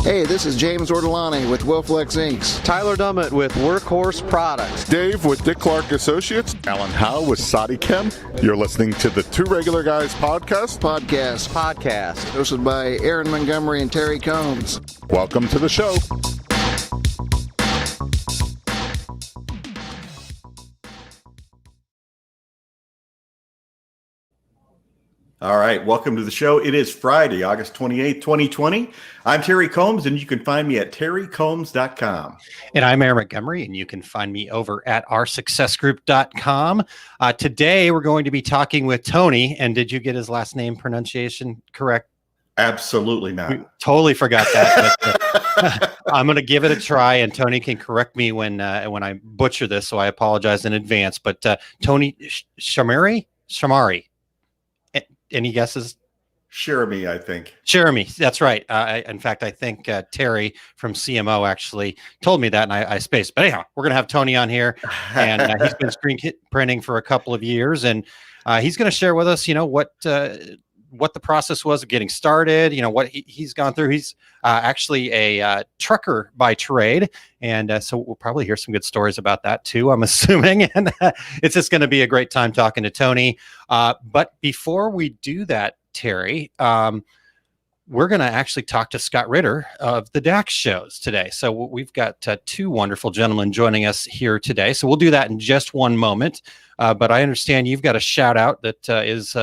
Hey, this is James Ortolani with Wilflex Inks. Tyler Dummett with Workhorse Products. Dave with Dick Clark Associates. Alan Howe with Sadi Chem. You're listening to the Two Regular Guys podcast. Hosted by Aaron Montgomery and Terry Combs. Welcome to the show. All right, welcome to the show. It is Friday, August 28th, 2020. I'm Terry Combs, and you can find me at terrycombs.com. And I'm Aaron Montgomery, and you can find me over at oursuccessgroup.com. Today, we're going to be talking with Tony. And did you get his last name pronunciation correct? Absolutely not. We totally forgot that. But, I'm going to give it a try, and Tony can correct me when I butcher this, so I apologize in advance. But Tony Cheramie. Any guesses? Cheramie, I think. Cheramie, that's right. In fact, I think Terry from CMO actually told me that, and I spaced. But anyhow, we're going to have Tony on here, and he's been screen printing for a couple of years, and he's going to share with us, what the process was of getting started, what he's gone through. He's actually a trucker by trade. And so we'll probably hear some good stories about that too, I'm assuming. And it's just going to be a great time talking to Tony. But before we do that, Terry, we're going to actually talk to Scott Ritter of the DAX shows today. So we've got two wonderful gentlemen joining us here today. So we'll do that in just one moment. But I understand you've got a shout out that is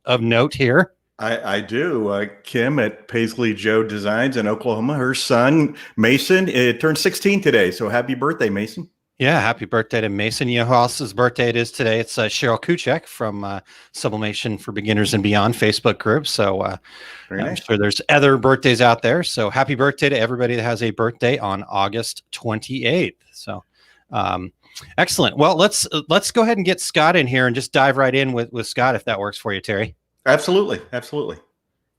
of note here. I do. Kim at Paisley Joe Designs in Oklahoma. Her son, Mason, it turned 16 today. So happy birthday, Mason. Yeah, happy birthday to Mason. You know who else's birthday it is today? It's Cheryl Kuchek from Sublimation for Beginners and Beyond Facebook group. So I'm sure there's other birthdays out there. So happy birthday to everybody that has a birthday on August 28th. So excellent. Well, let's go ahead and get Scott in here and just dive right in with Scott, if that works for you, Terry. Absolutely.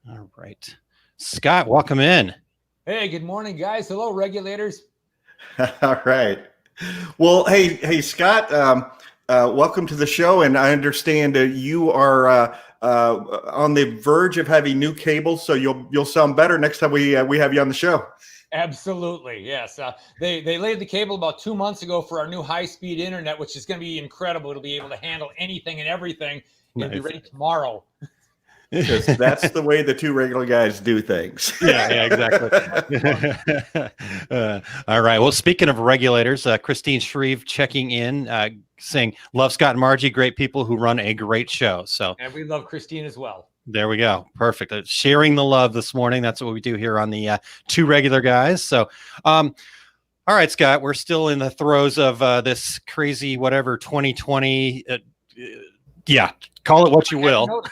All right. Scott, welcome in. Hey, good morning, guys. Hello, regulators. All right. Well, hey, Scott, welcome to the show. And I understand you are on the verge of having new cables, so you'll sound better next time we have you on the show. Absolutely, yes. They laid the cable about 2 months ago for our new high-speed internet, which is going to be incredible. It'll be able to handle anything and everything. It'll be ready tomorrow. Because that's the way the two regular guys do things. Yeah, exactly. All right. Well, speaking of regulators, Christine Shreve checking in, saying, love Scott and Margie, great people who run a great show. So, and we love Christine as well. There we go. Perfect. Sharing the love this morning. That's what we do here on the Two Regular Guys. So, all right, Scott, we're still in the throes of this crazy, whatever, 2020. Yeah, call it what you will.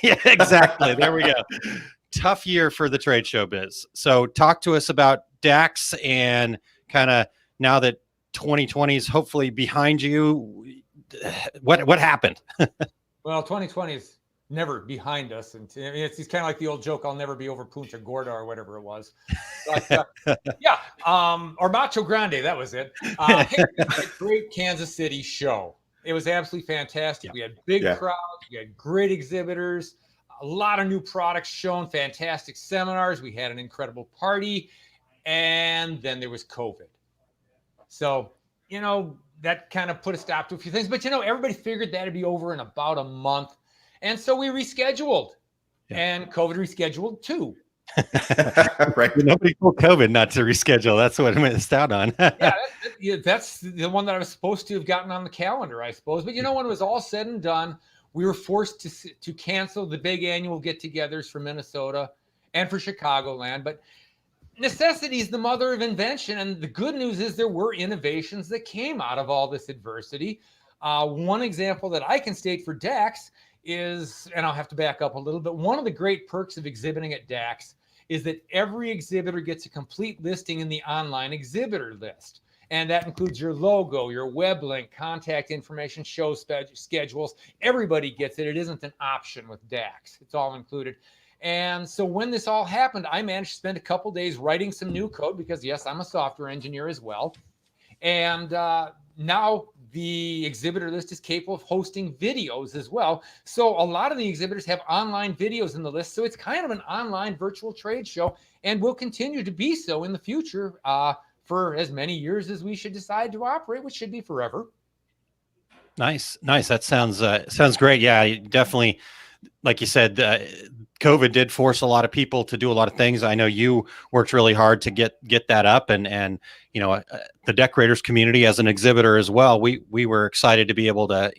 Yeah, exactly. There we go. Tough year for the trade show biz. So talk to us about DAX and kind of now that 2020 is hopefully behind you, what happened? Well, 2020 is never behind us. And it's kind of like the old joke, I'll never be over Punta Gorda or whatever it was. But, or Macho Grande, that was it. Hey, a great Kansas City show. It was absolutely fantastic. We had big crowds. We had great exhibitors, a lot of new products shown, fantastic seminars. We had an incredible party. And then there was COVID. So, that kind of put a stop to a few things. But, everybody figured that'd be over in about a month. And so we rescheduled. And COVID rescheduled too. Right. Nobody told COVID not to reschedule. That's what I missed out on. That's the one that I was supposed to have gotten on the calendar, I suppose. But when it was all said and done, we were forced to cancel the big annual get-togethers for Minnesota and for Chicagoland. But necessity is the mother of invention. And the good news is there were innovations that came out of all this adversity. One example that I can state for DAX is, and I'll have to back up a little bit, one of the great perks of exhibiting at DAX is that every exhibitor gets a complete listing in the online exhibitor list. And that includes your logo, your web link, contact information, show schedules. Everybody gets it. It isn't an option with DAX. It's all included. And so when this all happened, I managed to spend a couple days writing some new code because, yes, I'm a software engineer as well. And now the exhibitor list is capable of hosting videos as well. So a lot of the exhibitors have online videos in the list. So it's kind of an online virtual trade show, and will continue to be so in the future for as many years as we should decide to operate, which should be forever. Nice. That sounds great. Yeah, definitely. Like you said, COVID did force a lot of people to do a lot of things. I know you worked really hard to get that up, and the decorators community as an exhibitor as well. We were excited to be able to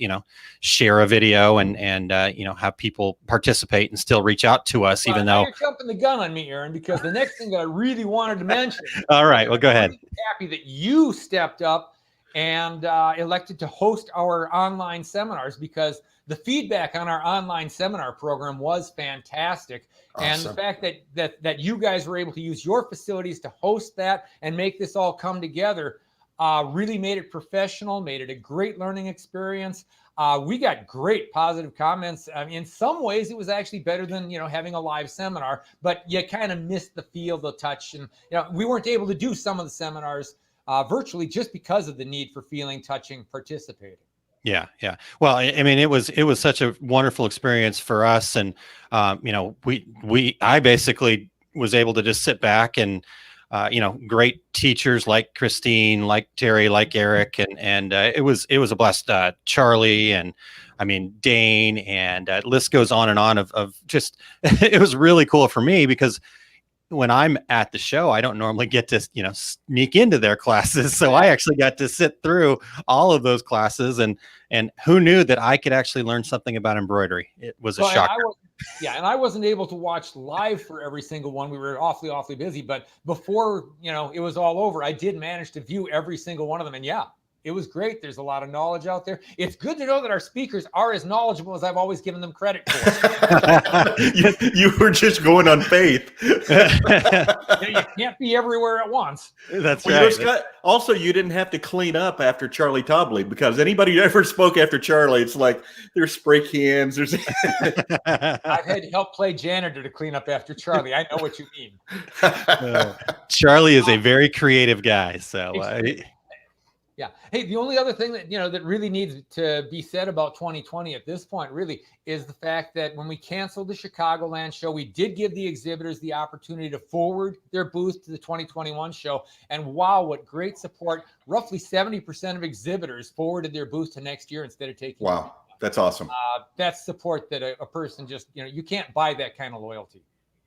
share a video and have people participate and still reach out to us, even though you're jumping the gun on me, Aaron, because the next thing that I really wanted to mention. All right, well, go ahead. I'm happy that you stepped up and elected to host our online seminars, because the feedback on our online seminar program was fantastic. Awesome. And the fact that you guys were able to use your facilities to host that and make this all come together really made it professional, made it a great learning experience. We got great positive comments. I mean, in some ways, it was actually better than having a live seminar, but you kind of missed the feel, the touch, and we weren't able to do some of the seminars virtually just because of the need for feeling, touching, participating. Yeah. Well, I mean, it was such a wonderful experience for us, and I basically was able to just sit back and great teachers like Christine, like Terry, like Eric, and it was a blast. Charlie, and I mean Dane, and list goes on and on of just it was really cool for me, because when I'm at the show, I don't normally get to, sneak into their classes. So I actually got to sit through all of those classes, and who knew that I could actually learn something about embroidery? It was a shocker. And I wasn't able to watch live for every single one. We were awfully busy, but before, it was all over, I did manage to view every single one of them. And yeah, it was great. There's a lot of knowledge out there. It's good to know that our speakers are as knowledgeable as I've always given them credit for. you were just going on faith. You can't be everywhere at once. That's right. Scott, also, you didn't have to clean up after Charlie Tobley, because anybody who ever spoke after Charlie, it's like there's spray cans. I've had to help play janitor to clean up after Charlie. I know what you mean. Charlie is a very creative guy. So. Yeah. Hey, the only other thing that, that really needs to be said about 2020 at this point really is the fact that when we canceled the Chicagoland show, we did give the exhibitors the opportunity to forward their booth to the 2021 show. And wow, what great support. Roughly 70% of exhibitors forwarded their booth to next year instead of taking. Wow. That's awesome. That's support that a person just, you can't buy that kind of loyalty.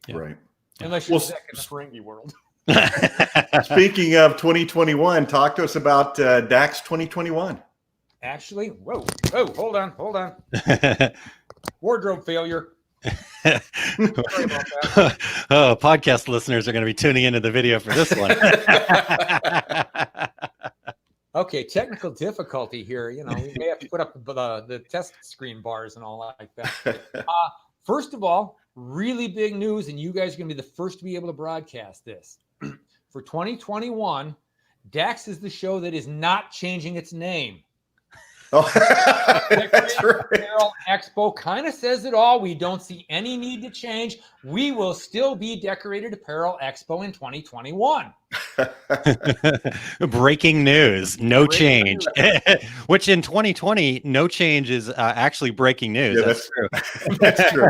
Yeah. Right. Unless you're Zach in the Ferengi world. Speaking of 2021, talk to us about DAX 2021. Actually, whoa, hold on. Wardrobe failure. Sorry about that. Oh, podcast listeners are going to be tuning into the video for this one. Okay, technical difficulty here. We may have to put up the test screen bars and all like that. First of all, really big news, and you guys are going to be the first to be able to broadcast this. For 2021, DAX is the show that is not changing its name. Oh, that's right. Apparel Expo kind of says it all. We don't see any need to change. We will still be Decorated Apparel Expo in 2021. Breaking news, no change. Which in 2020, no change is actually breaking news. Yeah, that's true. That's true.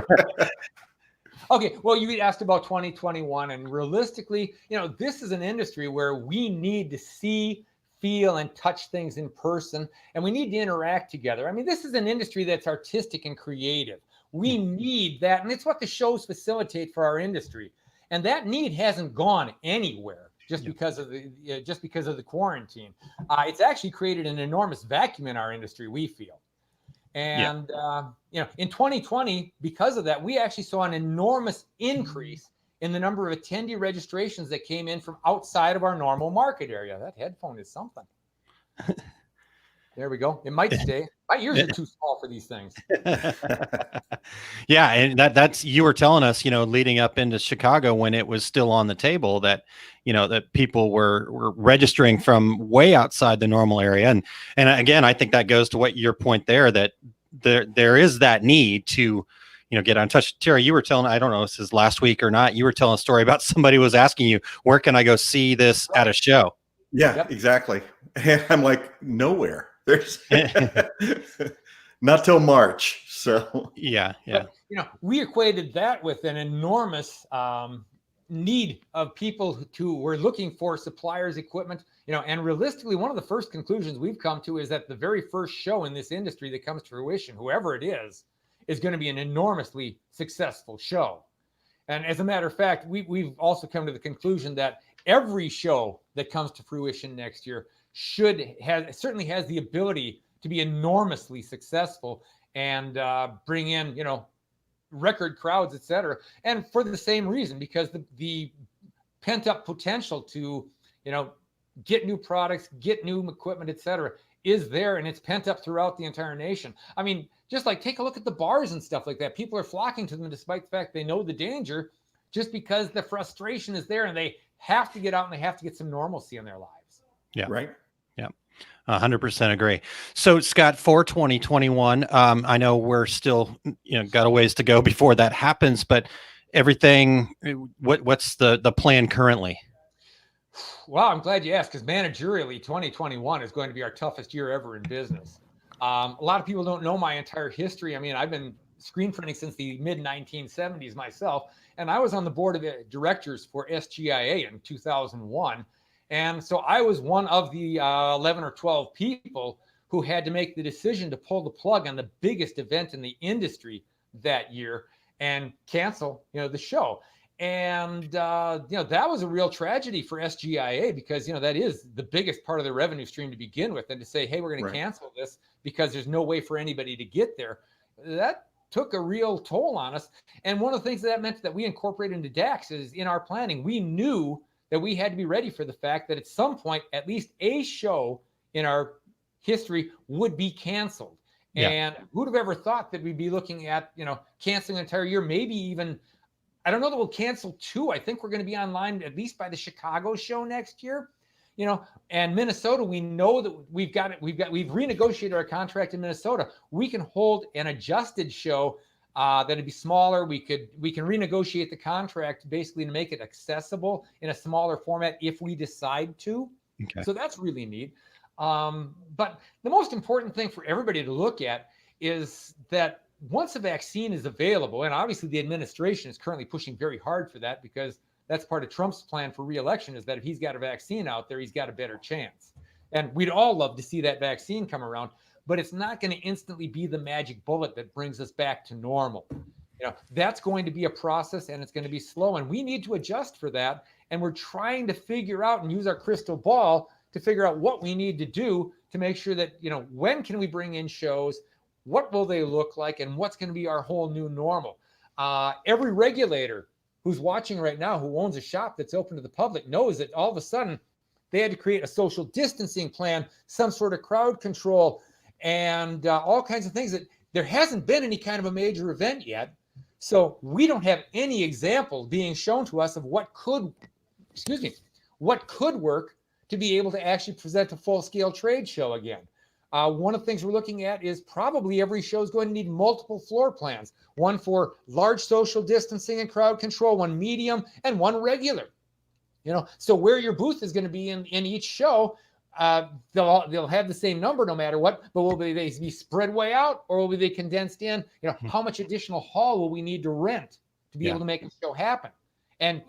Okay, well, you asked about 2021, and realistically, this is an industry where we need to see, feel, and touch things in person, and we need to interact together. I mean, this is an industry that's artistic and creative. We need that, and it's what the shows facilitate for our industry. And that need hasn't gone anywhere just because of the quarantine. It's actually created an enormous vacuum in our industry, we feel. And, in 2020, because of that, we actually saw an enormous increase in the number of attendee registrations that came in from outside of our normal market area. That headphone is something. There we go. It might stay. My ears are too small for these things. Yeah. And that's, you were telling us, leading up into Chicago when it was still on the table that, that people were registering from way outside the normal area. And again, I think that goes to what your point there, that there is that need to, get on touch. Terry, you were telling, I don't know if this is last week or not, you were telling a story about somebody was asking you, where can I go see this at a show? Yeah, Yep. exactly. And I'm like, nowhere. There's not till March. So Yeah, yeah. But we equated that with an enormous need of people who were looking for suppliers, equipment. And realistically, one of the first conclusions we've come to is that the very first show in this industry that comes to fruition, whoever it is going to be an enormously successful show. And as a matter of fact, we've also come to the conclusion that every show that comes to fruition next year certainly has the ability to be enormously successful and bring in, record crowds, et cetera. And for the same reason, because the pent up potential to, get new products, get new equipment, et cetera, is there, and it's pent up throughout the entire nation. I mean, just like take a look at the bars and stuff like that. People are flocking to them despite the fact they know the danger, just because the frustration is there and they have to get out and they have to get some normalcy in their lives. Yeah. right. Yeah. 100% agree. So Scott, for 2021, I know we're still, got a ways to go before that happens, but everything, what's the plan currently? Well, I'm glad you asked, because managerially, 2021 is going to be our toughest year ever in business. A lot of people don't know my entire history. I mean, I've been screen printing since the mid 1970s myself, and I was on the board of directors for SGIA in 2001. And so I was one of the 11 or 12 people who had to make the decision to pull the plug on the biggest event in the industry that year and cancel, the show. And, that was a real tragedy for SGIA, because, that is the biggest part of the revenue stream to begin with. And to say, hey, we're going to cancel this because there's no way for anybody to get there, that took a real toll on us. And one of the things that meant that we incorporated into DAX is, in our planning, we knew that we had to be ready for the fact that at some point, at least a show in our history would be canceled. Yeah. And who'd have ever thought that we'd be looking at, canceling an entire year, maybe even, I don't know that we'll cancel 2. I think we're going to be online at least by the Chicago show next year, and Minnesota. We know that we've renegotiated our contract in Minnesota. We can hold an adjusted show that'd be smaller. We can renegotiate the contract basically to make it accessible in a smaller format if we decide to. Okay. So that's really neat. But the most important thing for everybody to look at is that once a vaccine is available, and obviously the administration is currently pushing very hard for that, because that's part of Trump's plan for re-election, is that if he's got a vaccine out there, he's got a better chance. And we'd all love to see that vaccine come around, but it's not going to instantly be the magic bullet that brings us back to normal. That's going to be a process, and it's going to be slow, and we need to adjust for that. And we're trying to figure out and use our crystal ball to figure out what we need to do to make sure that, when can we bring in shows, what will they look like, and what's going to be our whole new normal. Every regulator who's watching right now, who owns a shop that's open to the public, knows that all of a sudden they had to create a social distancing plan, some sort of crowd control, and all kinds of things that there hasn't been any kind of a major event yet. So we don't have any example being shown to us of what could work to be able to actually present a full-scale trade show again. One of the things we're looking at is probably every show is going to need multiple floor plans, one for large social distancing and crowd control, one medium, and one regular. So where your booth is going to be in each show, they'll have the same number no matter what, but will they be spread way out, or will they condensed in? How much additional hall will we need to rent to be able to make the show happen? And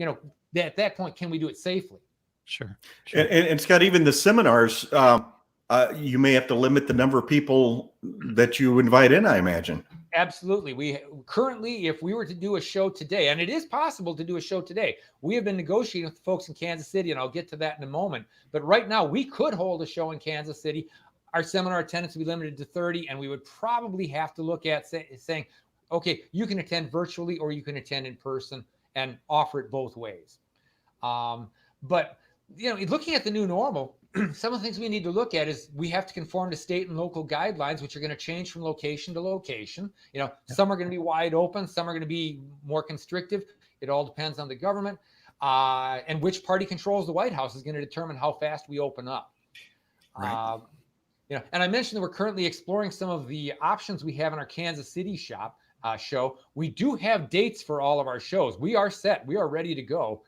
at that point, can we do it safely? Sure. And Scott, even the seminars, you may have to limit the number of people that you invite in, I imagine. Absolutely. We currently, if we were to do a show today, and it is possible to do a show today, we have been negotiating with the folks in Kansas City, and I'll get to that in a moment. But right now, we could hold a show in Kansas City. Our seminar attendance would be limited to 30, and we would probably have to look at saying, okay, you can attend virtually or you can attend in person, and offer it both ways. But looking at the new normal, some of the things we need to look at is we have to conform to state and local guidelines, which are going to change from location to location. Some are going to be wide open, some are going to be more constrictive. It all depends on the government, and which party controls the White House is going to determine how fast we open up. Right. And I mentioned that we're currently exploring some of the options we have in our Kansas City show. We do have dates for all of our shows. We are set. We are ready to go.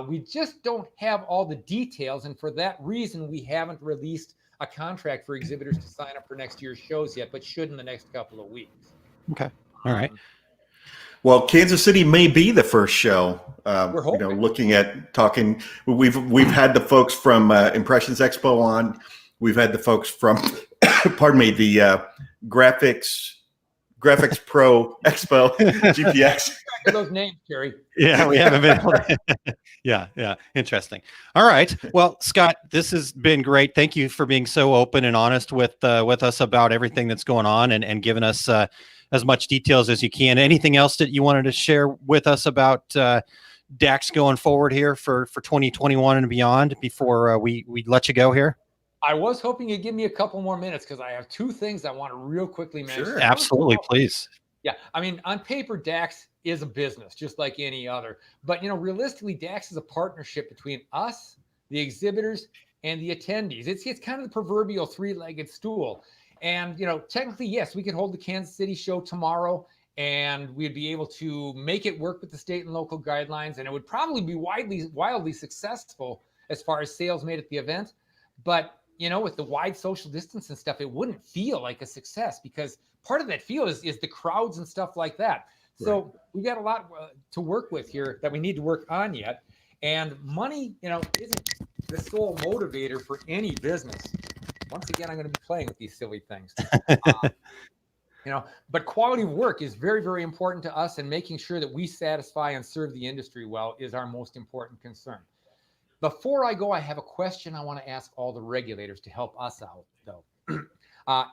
We just don't have all the details, and for that reason, we haven't released a contract for exhibitors to sign up for next year's shows yet, but should in the next couple of weeks. Okay. All right. Well, Kansas City may be the first show. We're hoping. Looking at talking, we've had the folks from Impressions Expo on. We've had the folks from, pardon me, the Graphics Pro Expo, GPX. Those names, Terry. Yeah, we haven't been able to. Yeah. Interesting. All right. Well, Scott, this has been great. Thank you for being so open and honest with us about everything that's going on and giving us as much details as you can. Anything else that you wanted to share with us about DAX going forward here for 2021 and beyond before we let you go here? I was hoping you'd give me a couple more minutes because I have two things I want to real quickly mention. Sure. Absolutely, please. Yeah, I mean, on paper, DAX is a business just like any other. But, realistically, DAX is a partnership between us, the exhibitors, and the attendees. It's kind of the proverbial three-legged stool. And, technically, yes, we could hold the Kansas City show tomorrow, and we'd be able to make it work with the state and local guidelines, and it would probably be wildly successful as far as sales made at the event. But, with the wide social distance and stuff, it wouldn't feel like a success because part of that feel is the crowds and stuff like that. So we got a lot to work with here that we need to work on yet. And money, isn't the sole motivator for any business. Once again, I'm going to be playing with these silly things. But quality of work is very, very important to us, and making sure that we satisfy and serve the industry well is our most important concern. Before I go, I have a question I want to ask all the regulators to help us out, though.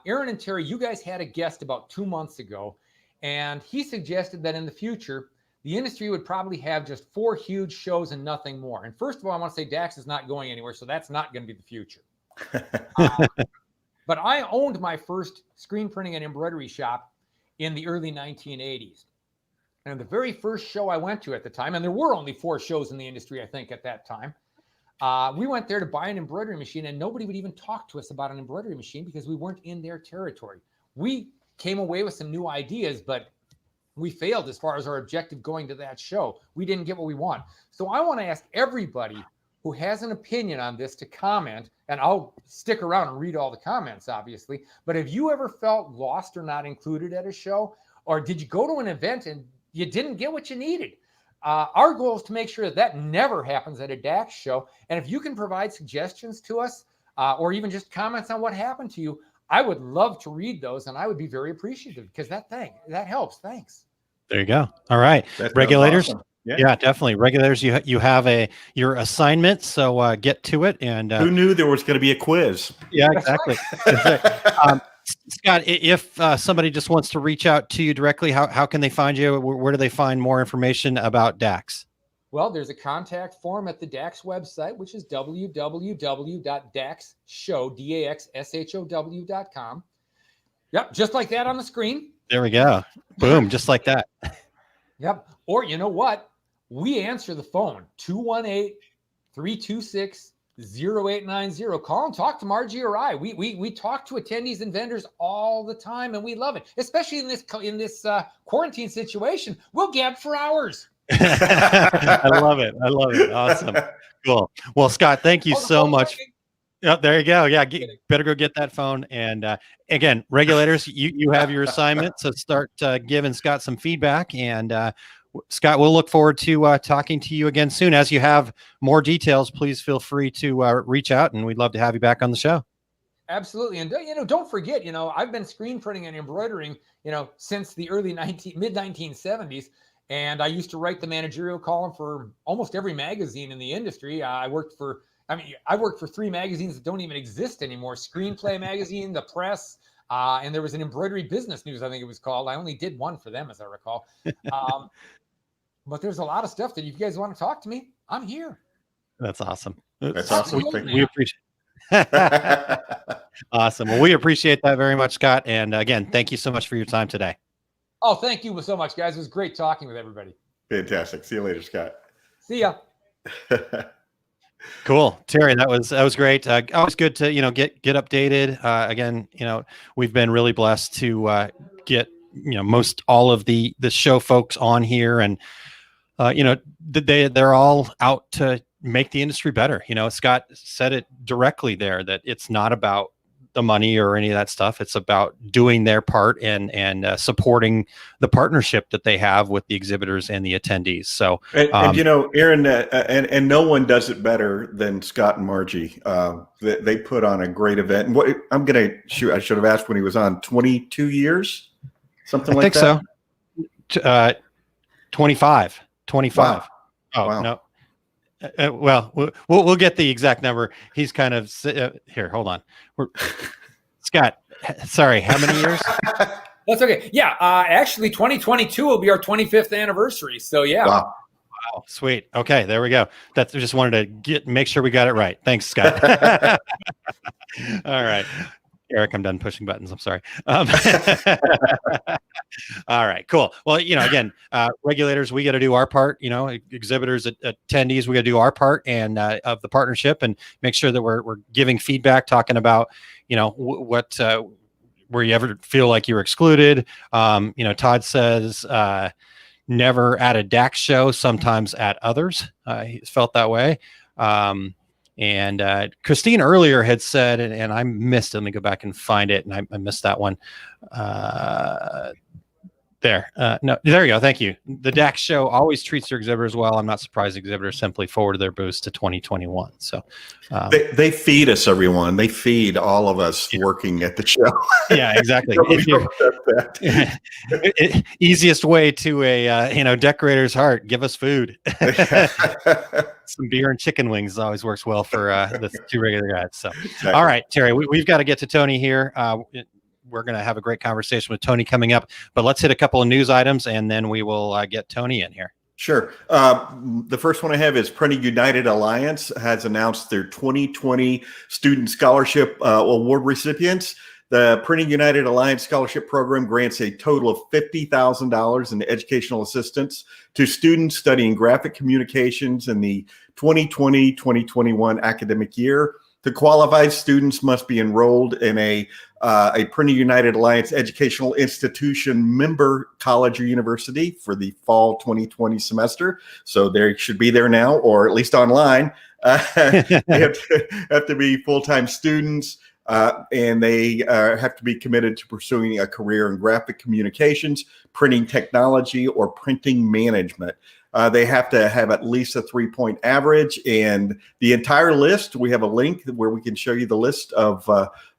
Aaron and Terry, you guys had a guest about 2 months ago, and he suggested that in the future, the industry would probably have just 4 huge shows and nothing more. And first of all, I want to say DAX is not going anywhere, so that's not going to be the future. But I owned my first screen printing and embroidery shop in the early 1980s. And the very first show I went to at the time, and there were only 4 shows in the industry, I think, at that time, we went there to buy an embroidery machine, and nobody would even talk to us about an embroidery machine because we weren't in their territory. We came away with some new ideas, but we failed as far as our objective going to that show. We didn't get what we want. So I want to ask everybody who has an opinion on this to comment, and I'll stick around and read all the comments, obviously. But have you ever felt lost or not included at a show? Or did you go to an event and you didn't get what you needed? Our goal is to make sure that never happens at a DAX show. And if you can provide suggestions to us, or even just comments on what happened to you, I would love to read those, and I would be very appreciative because that helps. Thanks. There you go. All right, regulators. Awesome. Yeah, definitely. Regulators, you have your assignment, so get to it. And who knew there was going to be a quiz? Yeah, exactly. Scott, if somebody just wants to reach out to you directly, how can they find you? Where do they find more information about DAX? Well, there's a contact form at the DAX website, which is www.daxshow.com. Yep, just like that on the screen. There we go. Boom, just like that. Yep. Or you know what? We answer the phone, 218-326-0890. Call and talk to Margie or I. We talk to attendees and vendors all the time, and we love it, especially in this quarantine situation. We'll gab for hours. I love it. Awesome. Cool. Well, Scott, thank you so much. Yep, there you go. Yeah, better go get that phone. And again, regulators, you have your assignment, so start giving Scott some feedback. And Scott, we'll look forward to talking to you again soon. As you have more details, please feel free to reach out, and we'd love to have you back on the show. Absolutely. And don't forget, I've been screen printing and embroidering, since the mid 1970s. And I used to write the managerial column for almost every magazine in the industry. I worked for 3 magazines that don't even exist anymore: Screenplay Magazine, The Press, and there was an Embroidery Business News, I think it was called. I only did one for them, as I recall. But there's a lot of stuff that if you guys want to talk to me, I'm here. That's awesome. That's awesome. We appreciate it. Awesome. Well, we appreciate that very much, Scott. And again, thank you so much for your time today. Oh, thank you so much, guys. It was great talking with everybody. Fantastic. See you later, Scott. See ya. Cool. Terry, that was great. Always good to, get updated. Again, we've been really blessed to get, most all of the show folks on here. And they're all out to make the industry better. Scott said it directly there that it's not about the money or any of that stuff. It's about doing their part and supporting the partnership that they have with the exhibitors and the attendees. So, Aaron, and no one does it better than Scott and Margie. They put on a great event. And what I'm going to shoot, I should have asked when he was on, 22 years, something like that. I think so. 25. Wow. Oh, wow. No. Well, we'll get the exact number. He's kind of here. Hold on, Scott. Sorry, how many years? That's okay. Yeah, actually, 2022 will be our 25th anniversary. So yeah. Wow. Sweet. Okay, there we go. I just wanted to make sure we got it right. Thanks, Scott. All right. Eric, I'm done pushing buttons. I'm sorry. All right, cool. Well, again, regulators, we got to do our part. Exhibitors, attendees, we got to do our part and of the partnership and make sure that we're giving feedback, talking about what where you ever feel like you were excluded. Todd says never at a DAX show, sometimes at others. He's felt that way. And Christine earlier had said, and I missed it. Let me go back and find it. And I missed that one. There. No, there you go. Thank you. The DAX show always treats their exhibitors well. I'm not surprised exhibitors simply forwarded their booths to 2021. So they feed us, everyone. They feed all of us working at the show. Yeah, exactly. Easiest way to a decorator's heart. Give us food. Some beer and chicken wings always works well for the two regular guys. So, exactly. All right, Terry, we've got to get to Tony here. We're going to have a great conversation with Tony coming up, but let's hit a couple of news items and then we will get Tony in here. Sure. The first one I have is Printing United Alliance has announced their 2020 Student Scholarship Award recipients. The Printing United Alliance Scholarship Program grants a total of $50,000 in educational assistance to students studying graphic communications in the 2020-2021 academic year. The qualified students must be enrolled in a Printing United Alliance educational institution member college or university for the fall 2020 semester. So they should be there now, or at least online. They have to be full-time students, and they have to be committed to pursuing a career in graphic communications, printing technology, or printing management. They have to have at least a 3-point average, and the entire list. We have a link where we can show you the list of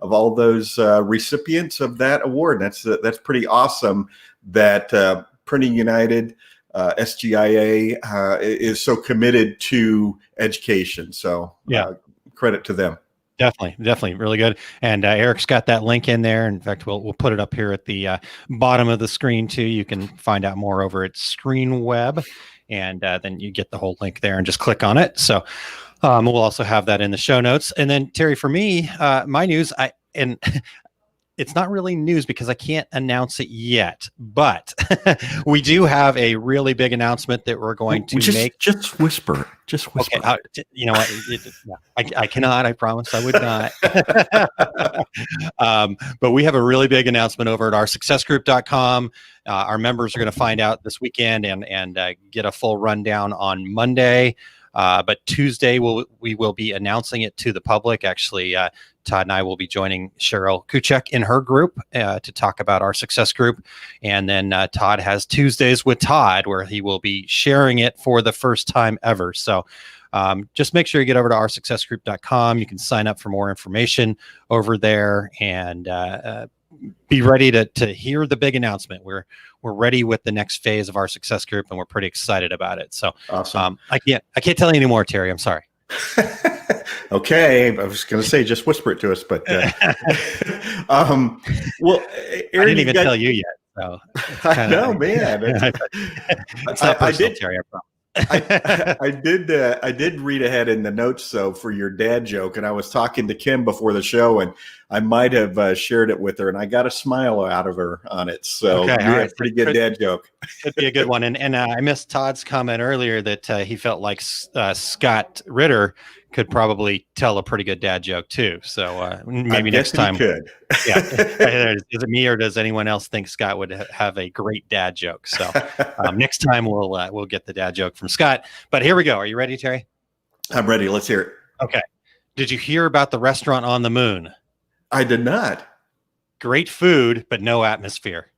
all those recipients of that award. That's pretty awesome. That Printing United, SGIA, is so committed to education. So credit to them. Definitely really good. And Eric's got that link in there. In fact, we'll put it up here at the bottom of the screen too. You can find out more over at ScreenWeb. And then you get the whole link there and just click on it. So we'll also have that in the show notes. And then Terry, for me, my news, it's not really news because I can't announce it yet, but we do have a really big announcement that we're going to make. Just whisper. Just whisper. Okay, you know what? I cannot. I promise I would not. But we have a really big announcement over at oursuccessgroup.com. Our members are going to find out this weekend and get a full rundown on Monday. But Tuesday we will be announcing it to the public. Actually, Todd and I will be joining Cheryl Kuchek in her group to talk about our success group. And then Todd has Tuesdays with Todd, where he will be sharing it for the first time ever. So just make sure you get over to oursuccessgroup.com. You can sign up for more information over there and be ready to hear the big announcement. We're ready with the next phase of our success group, and we're pretty excited about it. So awesome. I can't tell you anymore, Terry. I'm sorry. Okay, I was going to say just whisper it to us, but well, Aaron, I didn't even tell you yet. So I know, man. It's not personal, Terry. I promise. I did read ahead in the notes though for your dad joke, and I was talking to Kim before the show, and I might have shared it with her, and I got a smile out of her on it. So Okay, yeah, all right. pretty good dad joke. Could be a good one. And I missed Todd's comment earlier that he felt like Scott Ritter could probably tell a pretty good dad joke too. So maybe next time. Could. Yeah. Is it me or does anyone else think Scott would have a great dad joke? So next time we'll get the dad joke from Scott. But here we go. Are you ready, Terry? I'm ready. Let's hear it. Okay. Did you hear about the restaurant on the moon? I did not. Great food, but no atmosphere.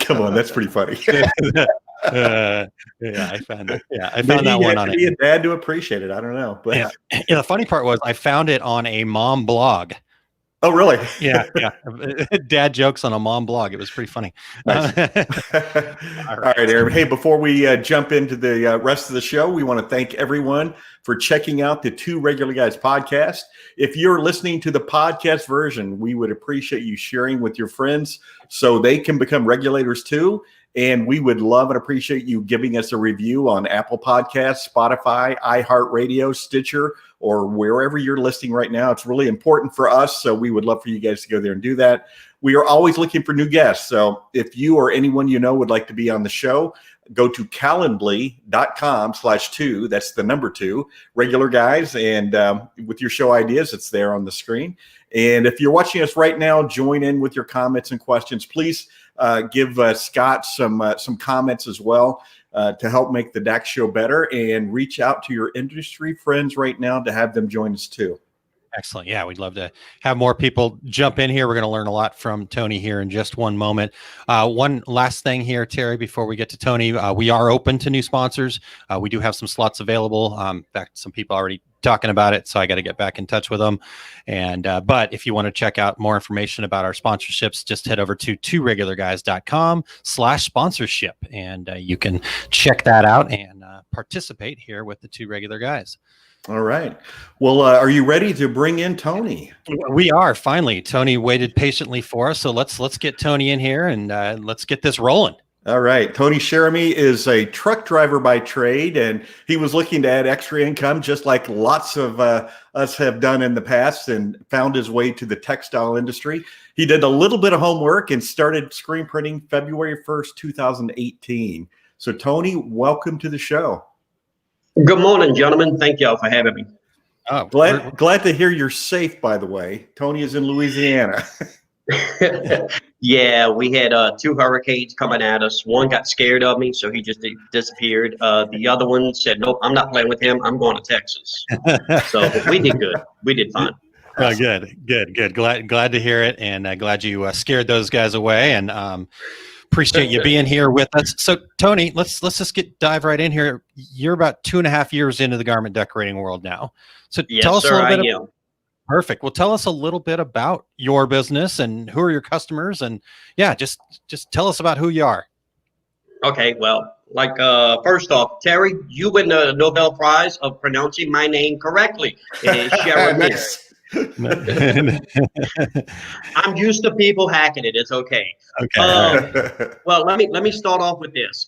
Come on, that's pretty funny. Yeah, I found it. Yeah, I found that one on it. Be it. a dad to appreciate it. I don't know, but Yeah. The funny part was I found it on a mom blog. Oh, really? Yeah. Dad jokes on a mom blog. It was pretty funny. Nice. All right, Aaron. Hey, before we jump into the rest of the show, we want to thank everyone for checking out the Two Regular Guys podcast. If you're listening to the podcast version, we would appreciate you sharing with your friends so they can become regulators too. And we would love and appreciate you giving us a review on Apple Podcasts, Spotify, iHeartRadio, Stitcher, or wherever you're listening right now. It's really important for us, so we would love for you guys to go there and do that. We are always looking for new guests, so if you or anyone you know would like to be on the show, go to calendly.com/2, that's the number 2, regular guys, and with your show ideas, it's there on the screen. And if you're watching us right now, join in with your comments and questions. Please give Scott some comments as well to help make the DAX show better, and reach out to your industry friends right now to have them join us too. Excellent. Yeah, we'd love to have more people jump in here. We're going to learn a lot from Tony here in just one moment. One last thing here, Terry, before we get to Tony, we are open to new sponsors. We do have some slots available. In fact, some people already talking about it, so I got to get back in touch with them. And but if you want to check out more information about our sponsorships, just head over to tworegularguys.com/sponsorship, and you can check that out and participate here with the Two Regular Guys. All right. Well, are you ready to bring in Tony? We are finally. Tony waited patiently for us, so let's get Tony in here and let's get this rolling. All right. Tony Cheramie is a truck driver by trade, and he was looking to add extra income, just like lots of us have done in the past, and found his way to the textile industry. He did a little bit of homework and started screen printing February 1st, 2018. So, Tony, welcome to the show. Good morning, gentlemen. Thank y'all for having me. Oh, glad to hear you're safe, by the way. Tony is in Louisiana. Yeah, we had 2 hurricanes coming at us. One got scared of me, so he just disappeared. The other one said, nope, I'm not playing with him. I'm going to Texas. So we did good. We did fine. Oh, good. Glad to hear it, and glad you scared those guys away, and appreciate you being here with us. So, Tony, let's just dive right in here. You're about 2.5 years into the garment decorating world now. So, yes, tell us sir, a little bit. Perfect. Well, tell us a little bit about your business and who are your customers, and yeah, just tell us about who you are. Okay. Well, first off, Terry, you win the Nobel Prize of pronouncing my name correctly. It is Cheramie. I'm used to people hacking it. It's okay. Okay. Well, let me start off with this.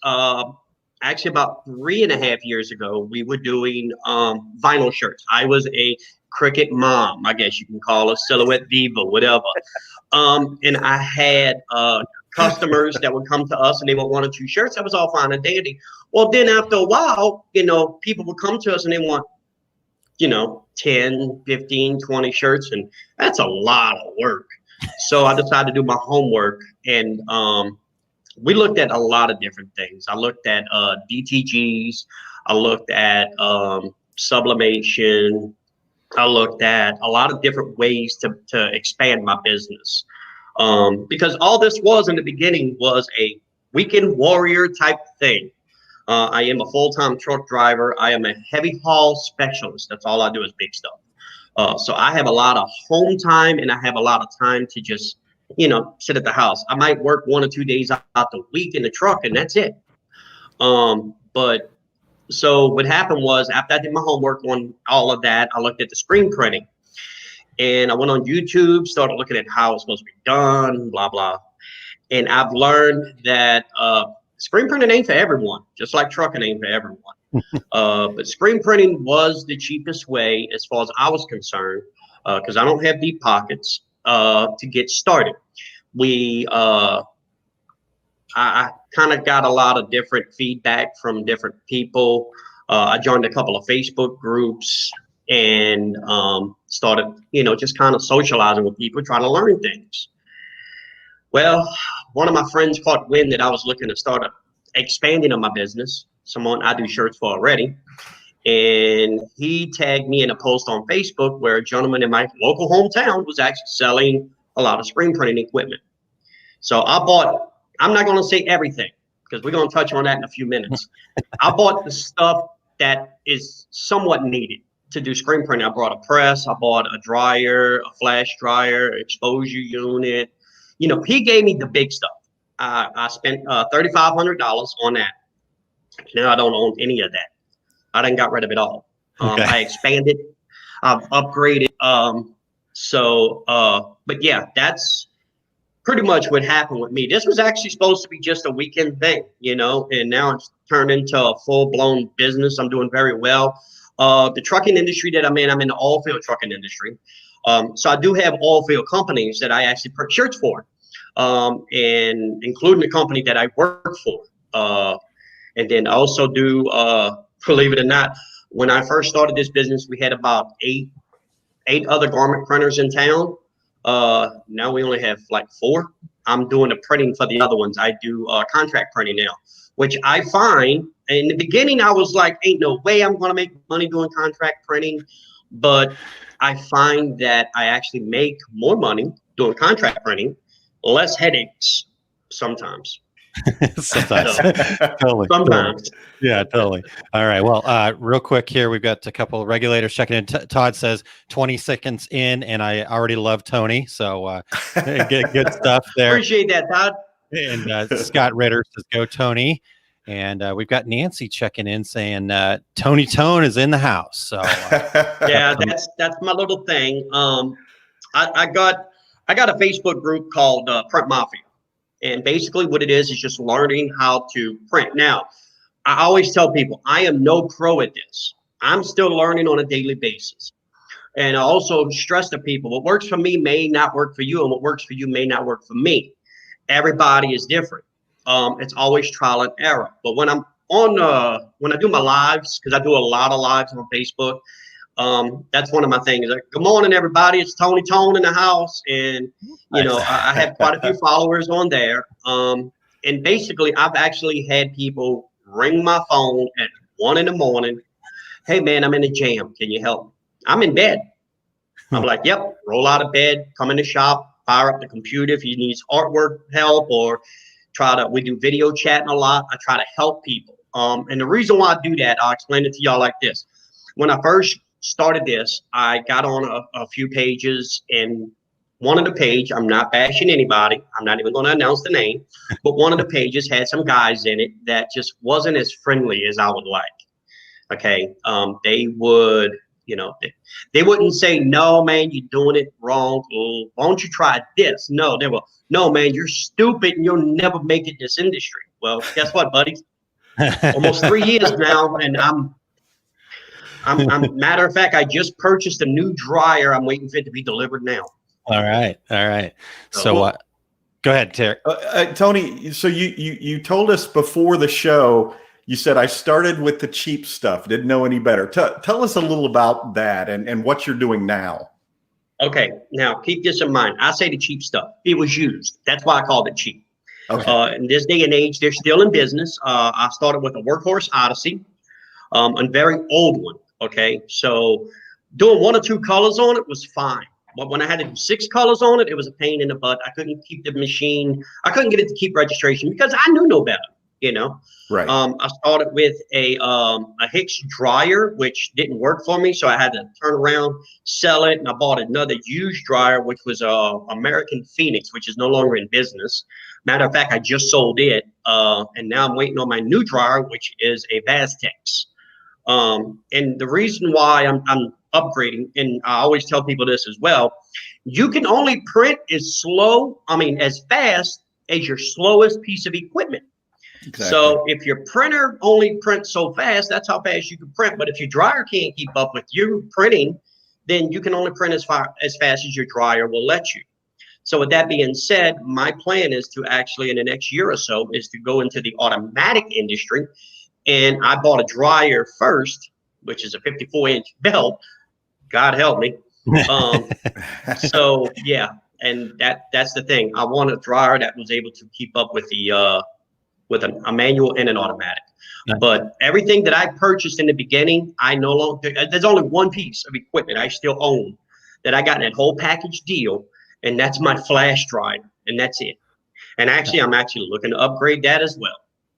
Actually, about 3.5 years ago, we were doing vinyl shirts. I was a cricket mom, I guess you can call a silhouette diva, whatever. And I had customers that would come to us and they want 1 or 2 shirts. That was all fine and dandy. Well, then after a while, people would come to us and they want 10, 15, 20 shirts, and that's a lot of work. So I decided to do my homework, and we looked at a lot of different things. I looked at DTGs, I looked at sublimation, I looked at a lot of different ways to expand my business. Because all this was in the beginning was a weekend warrior type thing. I am a full-time truck driver. I am a heavy haul specialist. That's all I do is big stuff. So I have a lot of home time, and I have a lot of time to just, sit at the house. I might work 1 or 2 days out the week in the truck, and that's it. But so what happened was, after I did my homework on all of that, I looked at the screen printing, and I went on YouTube, started looking at how it's supposed to be done, blah, blah. And I've learned that screen printing ain't for everyone, just like trucking ain't for everyone. But screen printing was the cheapest way as far as I was concerned. because I don't have deep pockets to get started. I kind of got a lot of different feedback from different people. I joined a couple of Facebook groups and started, just kind of socializing with people, trying to learn things. Well, one of my friends caught wind that I was looking to start expanding on my business, someone I do shirts for already. And he tagged me in a post on Facebook where a gentleman in my local hometown was actually selling a lot of screen printing equipment. So I'm not going to say everything because we're going to touch on that in a few minutes. I bought the stuff that is somewhat needed to do screen printing. I brought a press, I bought a dryer, a flash dryer, exposure unit. He gave me the big stuff. I spent $3,500 on that. Now I don't own any of that. I done got rid of it all. Okay. I expanded, I've upgraded. But yeah, that's pretty much what happened with me. This was actually supposed to be just a weekend thing, and now it's turned into a full-blown business. I'm doing very well. The trucking industry that I'm in the oil-field trucking industry. So I do have oil-field companies that I actually print shirts for, and including the company that I work for. And then I also do, believe it or not, when I first started this business, we had about eight other garment printers in town. Now we only have like 4. I'm doing the printing for the other ones. I do contract printing now, which I find in the beginning, I was like, ain't no way I'm going to make money doing contract printing. But I find that I actually make more money doing contract printing, less headaches sometimes. Sometimes. Totally. Sometimes. Yeah, totally. All right. Well, real quick here, we've got a couple of regulators checking in. Todd says 20 seconds in, and I already love Tony. So good stuff there. Appreciate that, Todd. And Scott Ritter says, go Tony. And we've got Nancy checking in saying Tony Tone is in the house. So yeah, that's my little thing. I got a Facebook group called Print Mafia. And basically what it is just learning how to print. Now, I always tell people I am no pro at this. I'm still learning on a daily basis. And I also stress to people, what works for me may not work for you, and what works for you may not work for me. Everybody is different. It's always trial and error. But when I'm on, when I do my lives, because I do a lot of lives on Facebook, that's one of my things. Like, good morning, everybody. It's Tony Tone in the house. And, I have quite a few followers on there. And basically, I've actually had people ring my phone at 1 a.m. Hey, man, I'm in a jam. Can you help me? I'm in bed. I'm like, yep, roll out of bed, come in the shop, fire up the computer if he needs artwork help, or we do video chatting a lot. I try to help people. And the reason why I do that, I'll explain it to y'all like this. When I first started this, I got on a few pages, and one of the page, I'm not bashing anybody, I'm not even going to announce the name, but one of the pages had some guys in it that just wasn't as friendly as I would like. Okay. They would, they wouldn't say, no, man, you're doing it wrong. Why don't you try this? No, they were, no, man, you're stupid and you'll never make it in this industry. Well, guess what, buddy? Almost 3 years now, and I'm matter of fact, I just purchased a new dryer. I'm waiting for it to be delivered now. All right. So go ahead, Terry. Tony, so you told us before the show, you said I started with the cheap stuff, didn't know any better. Tell us a little about that and what you're doing now. Okay, now keep this in mind. I say the cheap stuff. It was used. That's why I called it cheap. Okay. In this day and age, they're still in business. I started with a Workhorse Odyssey, a very old one. Okay, so doing 1 or 2 colors on it was fine. But when I had to do 6 colors on it, it was a pain in the butt. I couldn't keep the machine. I couldn't get it to keep registration because I knew no better, Right. I started with a Hicks dryer, which didn't work for me. So I had to turn around, sell it. And I bought another used dryer, which was American Phoenix, which is no longer in business. Matter of fact, I just sold it. And now I'm waiting on my new dryer, which is a Vaztex. And the reason why I'm upgrading, and I always tell people this as well, you can only print as fast as your slowest piece of equipment. Exactly. So if your printer only prints so fast, that's how fast you can print. But if your dryer can't keep up with you printing, then you can only print as fast as your dryer will let you. So with that being said, my plan is to actually in the next year or so is to go into the automatic industry. And I bought a dryer first, which is a 54-inch belt. God help me. So yeah, and that's the thing. I want a dryer that was able to keep up with the with a manual and an automatic. But everything that I purchased in the beginning, I no longer. There's only one piece of equipment I still own that I got in that whole package deal, and that's my flash dryer, and that's it. And actually, I'm actually looking to upgrade that as well.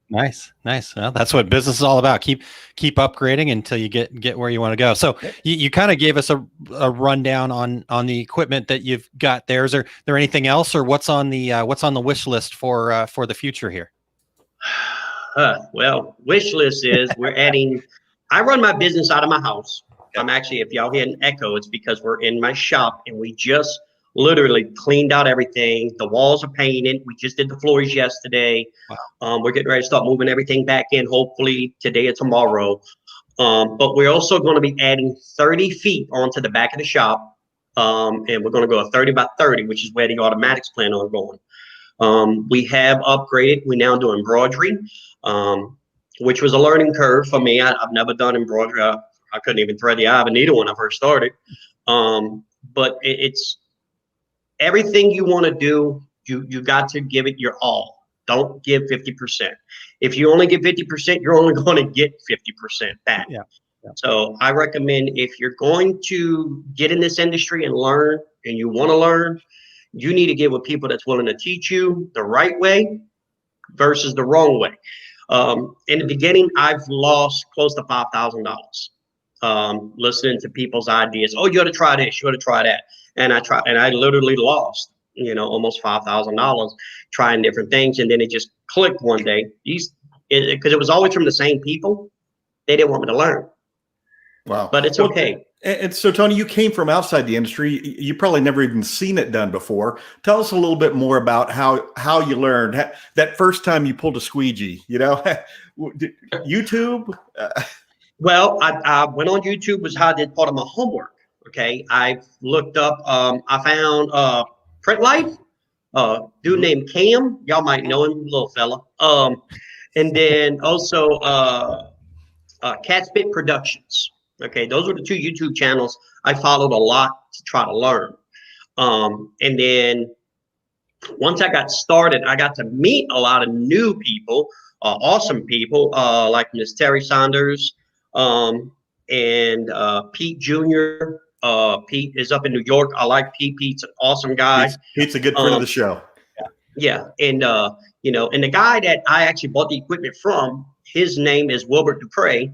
Nice. Well, that's what business is all about. Keep upgrading until you get where you want to go. So you kind of gave us a rundown on the equipment that you've got there. Is there anything else, or what's on the wish list for the future here? Well, wish list is we're adding. I run my business out of my house. I'm actually, if y'all hear an echo, it's because we're in my shop and we just literally cleaned out everything. The walls are painted. We just did the floors yesterday. Wow. We're getting ready to start moving everything back in, hopefully today or tomorrow. But we're also going to be adding 30 feet onto the back of the shop. And we're going to go a 30 by 30, which is where the automatics plan on going. We have upgraded. We now do embroidery, which was a learning curve for me. I've never done embroidery. I couldn't even thread the eye of a needle when I first started. But it's everything you want to do, you got to give it your all. Don't give 50%. If you only give 50%, you're only going to get 50% back. Yeah. So I recommend if you're going to get in this industry and learn, and you want to learn, you need to get with people that's willing to teach you the right way versus the wrong way. In the beginning, I've lost close to $5,000 listening to people's ideas. Oh, you ought to try this, you ought to try that. And I literally lost, almost $5,000 trying different things. And then it just clicked one day. Because it was always from the same people. They didn't want me to learn. Wow. But it's okay. And so, Tony, you came from outside the industry. You probably never even seen it done before. Tell us a little bit more about how you learned that first time you pulled a squeegee, YouTube. Well, I went on YouTube was how I did part of my homework. Okay. I've looked up, I found Print Life, dude named Cam. Y'all might know him, little fella. And then also Catspit Productions. Okay, those were the two YouTube channels I followed a lot to try to learn. And then once I got started, I got to meet a lot of new people, awesome people, like Miss Terry Saunders and Pete Jr. Pete is up in New York. I like Pete. Pete's an awesome guy. Pete's a good friend of the show. Yeah, and and the guy that I actually bought the equipment from, his name is Wilbert Dupre,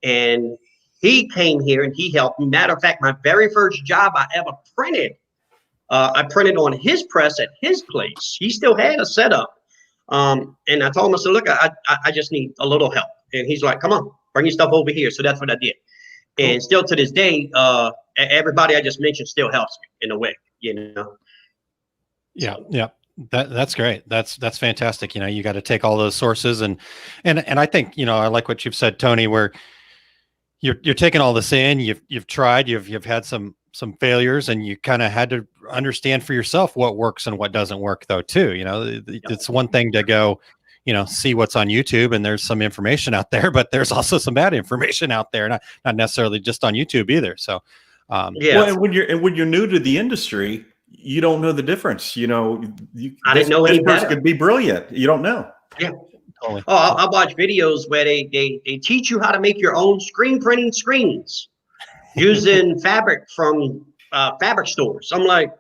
and he came here and he helped me. Matter of fact, my very first job I ever printed, I printed on his press at his place. He still had a setup. And I told him, I said, look, I just need a little help. And he's like, come on, bring your stuff over here. So that's what I did. Cool. And still to this day, everybody I just mentioned still helps me in a way, Yeah. Yeah. That's great. That's fantastic. You got to take all those sources and I think, I like what you've said, Tony, where you're taking all this in, you've tried, you've had some failures, and you kind of had to understand for yourself what works and what doesn't work though, too. It's one thing to go, see what's on YouTube, and there's some information out there, but there's also some bad information out there, not necessarily just on YouTube either. So, Well, and when you're new to the industry, you don't know the difference. I didn't know any better. Could be brilliant. You don't know. Yeah. Totally. Oh, I watch videos where they teach you how to make your own screen printing screens using fabric from fabric stores. I'm like,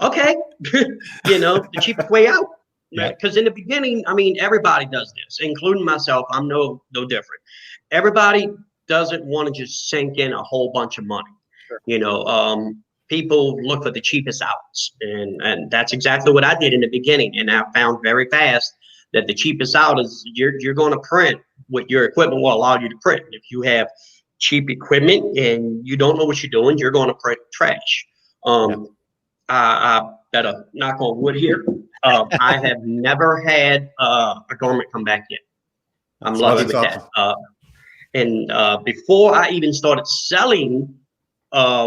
okay, the cheapest way out. Because in the beginning, everybody does this, including myself. I'm no different. Everybody doesn't want to just sink in a whole bunch of money. Sure. People look for the cheapest outs, and that's exactly what I did in the beginning. And I found very fast that the cheapest out is you're going to print what your equipment will allow you to print. If you have cheap equipment and you don't know what you're doing, you're going to print trash. I better knock on wood here. I have never had a garment come back yet. I'm lucky with that. And before I even started selling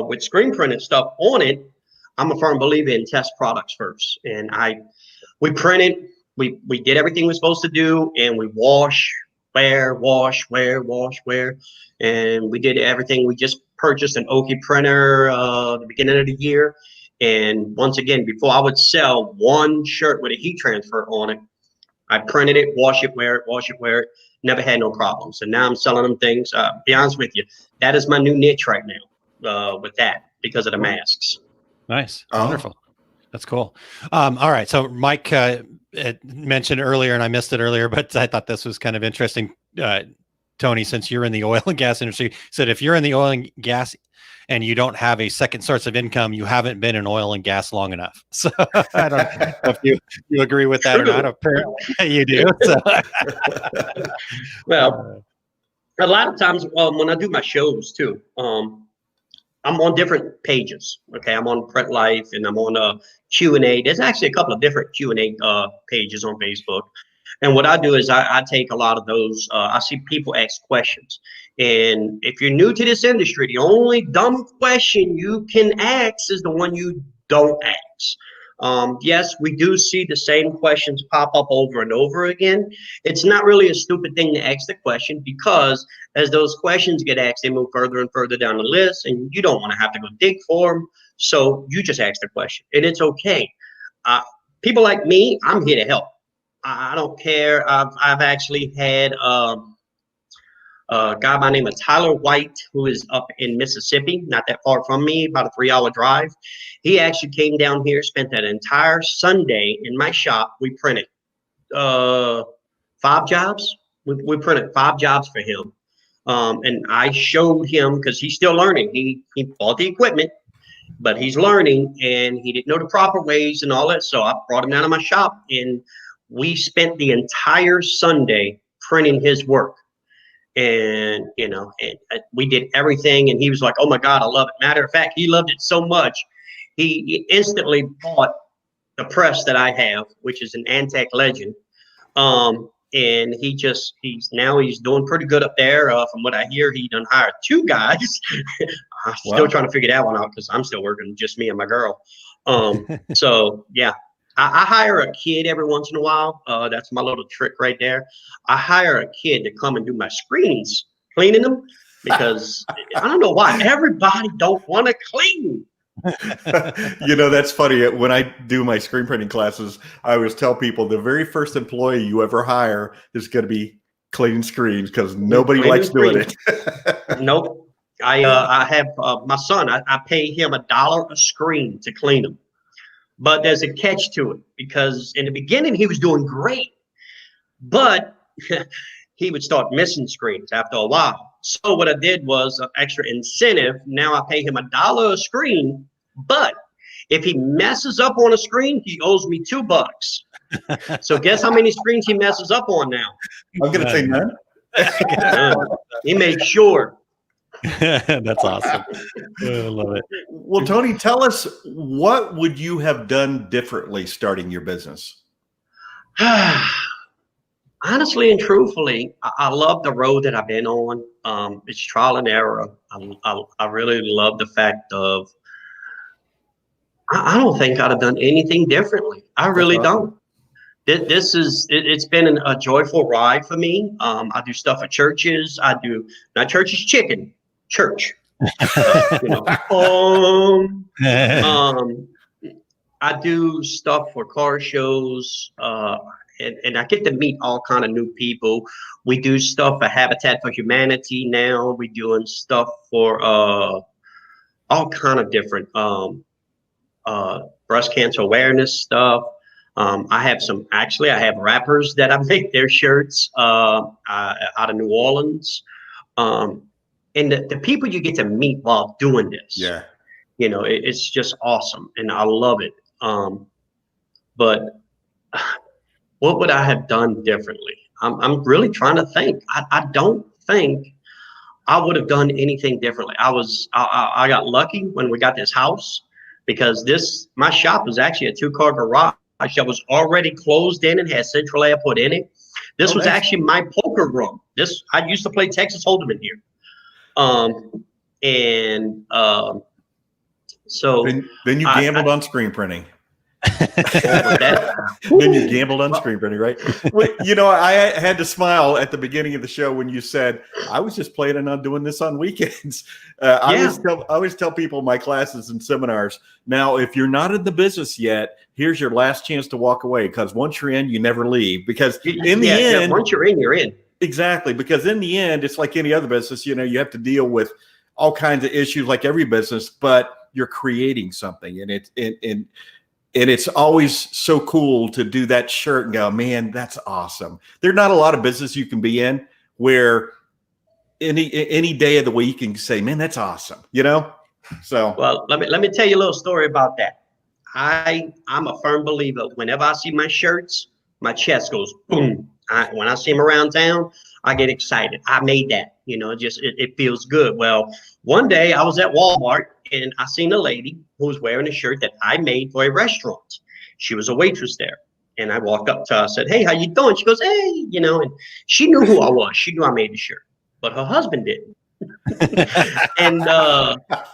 with screen printed stuff on it, I'm a firm believer in test products first. And we printed, we did everything we're supposed to do, and we wash, wear, and we did everything. We just purchased an Oki printer the beginning of the year. And once again, before I would sell one shirt with a heat transfer on it, I printed it, wash it, wear it, never had no problems. And now I'm selling them things. Be honest with you, that is my new niche right now with that because of the masks. Nice. Wonderful. That's cool. All right. So Mike mentioned earlier, and I missed it earlier, but I thought this was kind of interesting. Tony, since you're in the oil and gas industry, said if you're in the oil and gas and you don't have a second source of income, you haven't been in oil and gas long enough. So I don't know if you agree with that or not. Apparently you do. So. Well, a lot of times when I do my shows too, I'm on different pages. Okay, I'm on Print Life and I'm on Q&A. There's actually a couple of different Q&A pages on Facebook. And what I do is I take a lot of those. I see people ask questions. And if you're new to this industry, the only dumb question you can ask is the one you don't ask. Yes, we do see the same questions pop up over and over again. It's not really a stupid thing to ask the question because as those questions get asked, they move further and further down the list and you don't want to have to go dig for them. So you just ask the question and it's okay. People like me, I'm here to help. I don't care. I've actually had a guy by the name of Tyler White, who is up in Mississippi, not that far from me, about a 3-hour drive. He actually came down here, spent that entire Sunday in my shop. We printed 5 jobs. We printed 5 jobs for him. And I showed him because he's still learning. He bought the equipment, but he's learning and he didn't know the proper ways and all that. So I brought him down to my shop and we spent the entire Sunday printing his work. And, we did everything. And he was like, oh, my God, I love it. Matter of fact, he loved it so much. He instantly bought the press that I have, which is an Antec Legend. And he's doing pretty good up there. From what I hear, he done hired 2 guys. I'm still trying to figure that one out because I'm still working, just me and my girl. So, yeah. I hire a kid every once in a while. That's my little trick right there. I hire a kid to come and do my screens, cleaning them, because I don't know why everybody don't want to clean. That's funny. When I do my screen printing classes, I always tell people the very first employee you ever hire is going to be cleaning screens because nobody likes doing it. Nope. I have my son. I pay him $1 a screen to clean them. But there's a catch to it because in the beginning he was doing great, but he would start missing screens after a while. So what I did was an extra incentive. Now I pay him $1 a screen, but if he messes up on a screen, he owes me $2. So guess how many screens he messes up on now? I'm going to say none. He made sure. That's awesome. I love it. Well, Tony, tell us, what would you have done differently starting your business? Honestly and truthfully, I love the road that I've been on. It's trial and error. I really love the fact of I don't think I'd have done anything differently. I really don't. It's been a joyful ride for me. I do stuff at churches. I do not churches chicken. Church. I do stuff for car shows, and I get to meet all kind of new people. We do stuff for Habitat for Humanity now. We're doing stuff for all kind of different breast cancer awareness stuff. I have rappers that I make their shirts out of New Orleans. And the people you get to meet while doing this, it's just awesome. And I love it. But what would I have done differently? I'm really trying to think. I don't think I would have done anything differently. I got lucky when we got this house because my shop was actually a 2-car garage. That was already closed in and had central air put in it. This was actually my poker room. I used to play Texas Hold'em in here. And so then you gambled on screen printing. that, Then you gambled on screen printing, right? Well, you know, I had to smile at the beginning of the show when you said, I was just planning on doing this on weekends. I always tell people in my classes and seminars, now, if you're not in the business yet, here's your last chance to walk away, because once you're in, you never leave. Because in the end, once you're in, you're in. Exactly. Because in the end, it's like any other business, you know, you have to deal with all kinds of issues like every business, but you're creating something. And it's always so cool to do that shirt and go, man, that's awesome. There's not a lot of business you can be in where any day of the week you can say, man, that's awesome. You know? So, well, let me tell you a little story about that. I'm a firm believer. Whenever I see my shirts, my chest goes boom. When I see them around town, I get excited. I made that, you know, it feels good. Well, one day I was at Walmart and I seen a lady who was wearing a shirt that I made for a restaurant. She was a waitress there. And I walked up to her, I said, hey, how you doing? She goes, hey, you know, and she knew who I was. She knew I made the shirt, but her husband didn't. And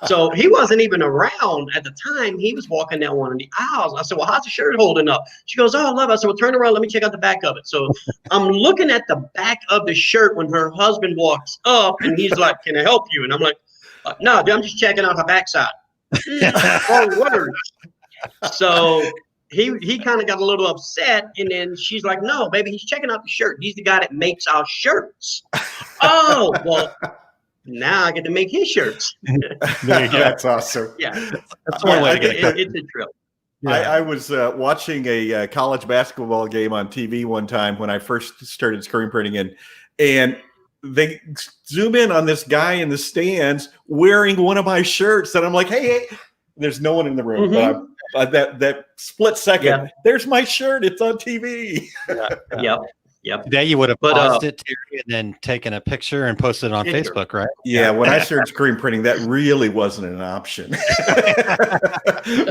so he wasn't even around at the time. He was walking down one of the aisles. I said, well, how's the shirt holding up? She goes, oh, I love it. I said, well, turn around. Let me check out the back of it. So I'm looking at the back of the shirt when her husband walks up and he's like, can I help you? And I'm like, no, dude, I'm just checking out her backside. Wrong words. So he kind of got a little upset. And then she's like, no, baby, he's checking out the shirt. He's the guy that makes our shirts. Oh, well. Now I get to make his shirts. That's awesome. Yeah, That's one way to get it. It's a trip. Yeah. I was watching a college basketball game on TV one time when I first started screen printing, and they zoom in on this guy in the stands wearing one of my shirts, and I'm like, hey, there's no one in the room. Mm-hmm. That split second, there's my shirt. It's on TV. Yep. Today you would have paused it, Terry, and then taken a picture and posted it on Facebook, right? Yeah, when I started screen printing, that really wasn't an option.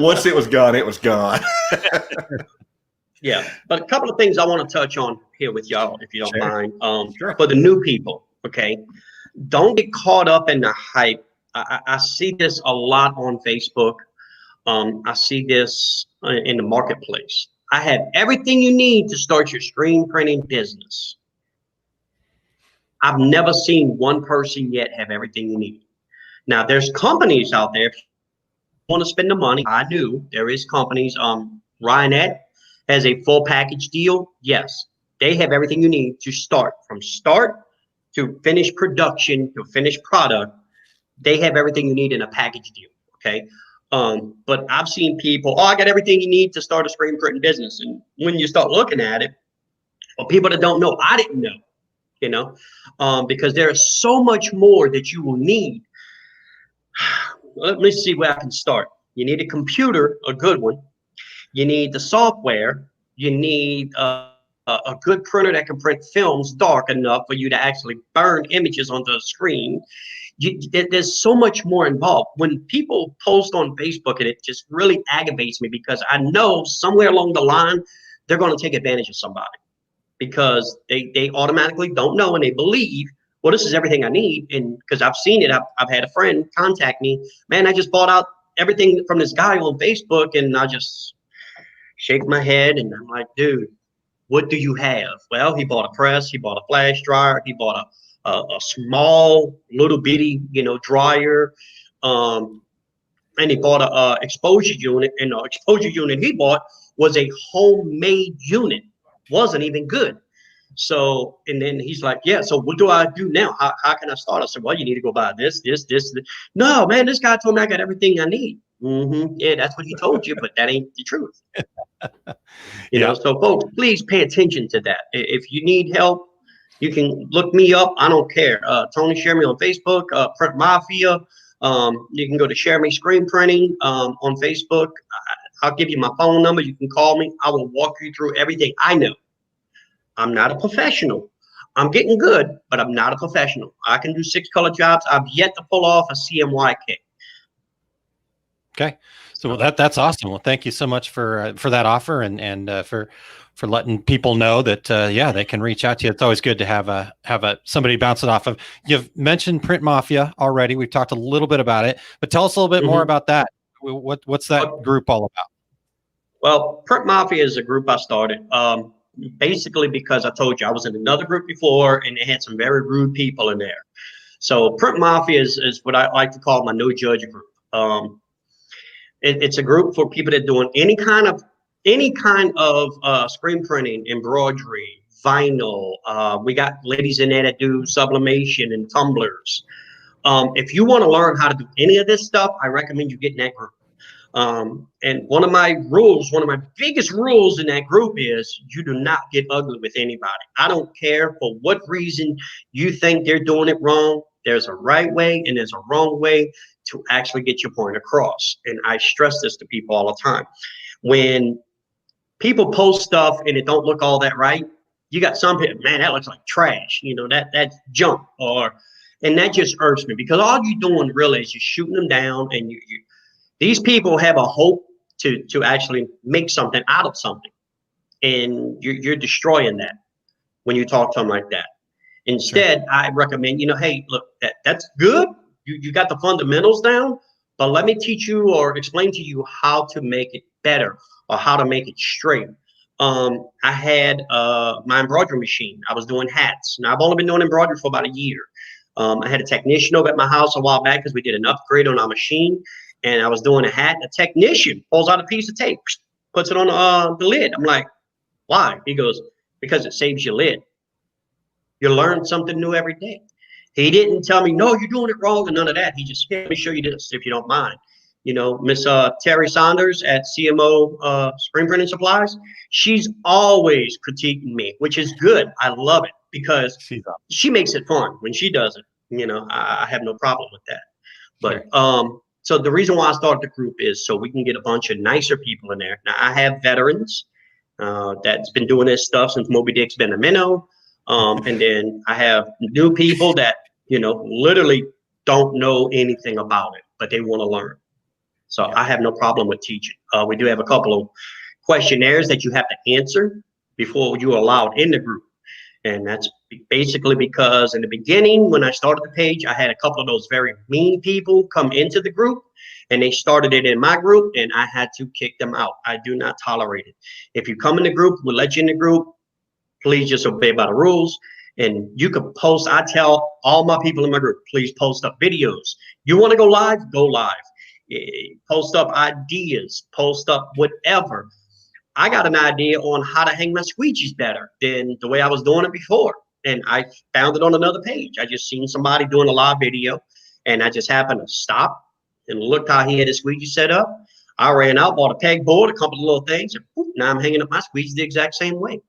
Once it was gone, it was gone. Yeah, but a couple of things I want to touch on here with y'all, if you don't mind. Sure. For the new people, okay, don't get caught up in the hype. I see this a lot on Facebook. I see this in the marketplace. I have everything you need to start your screen printing business. I've never seen one person yet have everything you need. Now, there's companies out there. If you want to spend the money, I do. There is companies. Ryanette has a full package deal. Yes, they have everything you need to start. From start to finished production to finished product, they have everything you need in a package deal. Okay. But I've seen people, I got everything you need to start a screen printing business. And when you start looking at it, well, people that don't know, I didn't know, you know, because there is so much more that you will need. Let me see where I can start. You need a computer, a good one. You need the software. You need a good printer that can print films dark enough for you to actually burn images onto the screen. There's so much more involved. When people post on Facebook, and it just really aggravates me because I know somewhere along the line they're going to take advantage of somebody because they automatically don't know and they believe, well, this is everything I need. And because I've seen it, I've had a friend contact me, man, I just bought out everything from this guy on Facebook, and I just shake my head and I'm like, dude, what do you have? Well, he bought a press, he bought a flash dryer, he bought a small little bitty, dryer, and he bought a exposure unit, and the exposure unit he bought was a homemade unit, wasn't even good. So, and then he's like, yeah, so what do I do now? How can I start? I said, well, you need to go buy this. No, man, this guy told me I got everything I need. Yeah, that's what he told you, but that ain't the truth. You know, so folks, please pay attention to that. If you need help, you can look me up. I don't care. Tony Cheramie on Facebook, Print Mafia. You can go to Cheramie Screen Printing on Facebook. I'll give you my phone number. You can call me. I will walk you through everything I know. I'm not a professional. I'm getting good, but I'm not a professional. I can do 6-color jobs. I've yet to pull off a CMYK. Okay. So that's awesome. Well, thank you so much for that offer and for for letting people know that they can reach out to you. It's always good to have somebody bounce it off of. You've mentioned Print Mafia already. We've talked a little bit about it, but tell us a little bit more about that. What's that group all about? Well, Print Mafia is a group I started basically because I told you I was in another group before, and they had some very rude people in there. So Print Mafia is what I like to call my no judge group. It's a group for people that are doing any kind of screen printing, embroidery, vinyl. We got ladies in there that do sublimation and tumblers. If you want to learn how to do any of this stuff, I recommend you get in that group. And one of my biggest rules in that group is you do not get ugly with anybody. I don't care for what reason you think they're doing it wrong. There's a right way and there's a wrong way to actually get your point across. And I stress this to people all the time. When people post stuff and it don't look all that right, you got some people, man, that looks like trash. That's junk. And that just irks me, because all you're doing really is you're shooting them down, and these people have a hope to actually make something out of something. And you're destroying that when you talk to them like that. Instead, sure. I recommend, hey, look, that's good. You got the fundamentals down, but let me teach you or explain to you how to make it better or how to make it straight. I had my embroidery machine. I was doing hats. Now, I've only been doing embroidery for about a year. I had a technician over at my house a while back because we did an upgrade on our machine, and I was doing a hat. A technician pulls out a piece of tape, puts it on the lid. I'm like, why? He goes, because it saves your lid. You learn something new every day. He didn't tell me, no, you're doing it wrong, and none of that. He just, let me show you this if you don't mind. Miss Terry Saunders at CMO Screen Printing Supplies, she's always critiquing me, which is good. I love it because she makes it fun when she does it. I have no problem with that. But sure. So the reason why I started the group is so we can get a bunch of nicer people in there. Now, I have veterans that's been doing this stuff since Moby Dick's been a minnow. And then I have new people that, literally don't know anything about it, but they want to learn. So I have no problem with teaching. We do have a couple of questionnaires that you have to answer before you're allowed in the group. And that's basically because in the beginning, when I started the page, I had a couple of those very mean people come into the group, and they started it in my group, and I had to kick them out. I do not tolerate it. If you come in the group, we'll let you in the group. Please just obey by the rules. And you can post. I tell all my people in my group, please post up videos. You want to go live? Go live. Post up ideas. Post up whatever. I got an idea on how to hang my squeegees better than the way I was doing it before. And I found it on another page. I just seen somebody doing a live video, and I just happened to stop and looked how he had his squeegee set up. I ran out, bought a pegboard, a couple of little things, and whoop, now I'm hanging up my squeegees the exact same way.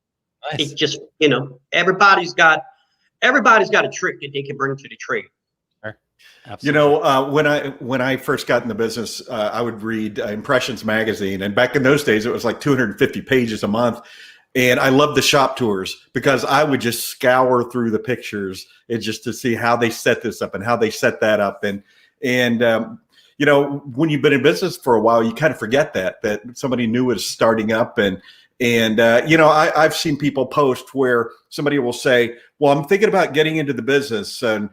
Nice. It's just, everybody's got a trick that they can bring to the trade. Absolutely. When I first got in the business, I would read Impressions magazine, and back in those days, it was like 250 pages a month. And I loved the shop tours because I would just scour through the pictures and just to see how they set this up and how they set that up. And when you've been in business for a while, you kind of forget that somebody new is starting up. I've seen people post where somebody will say, well, I'm thinking about getting into the business and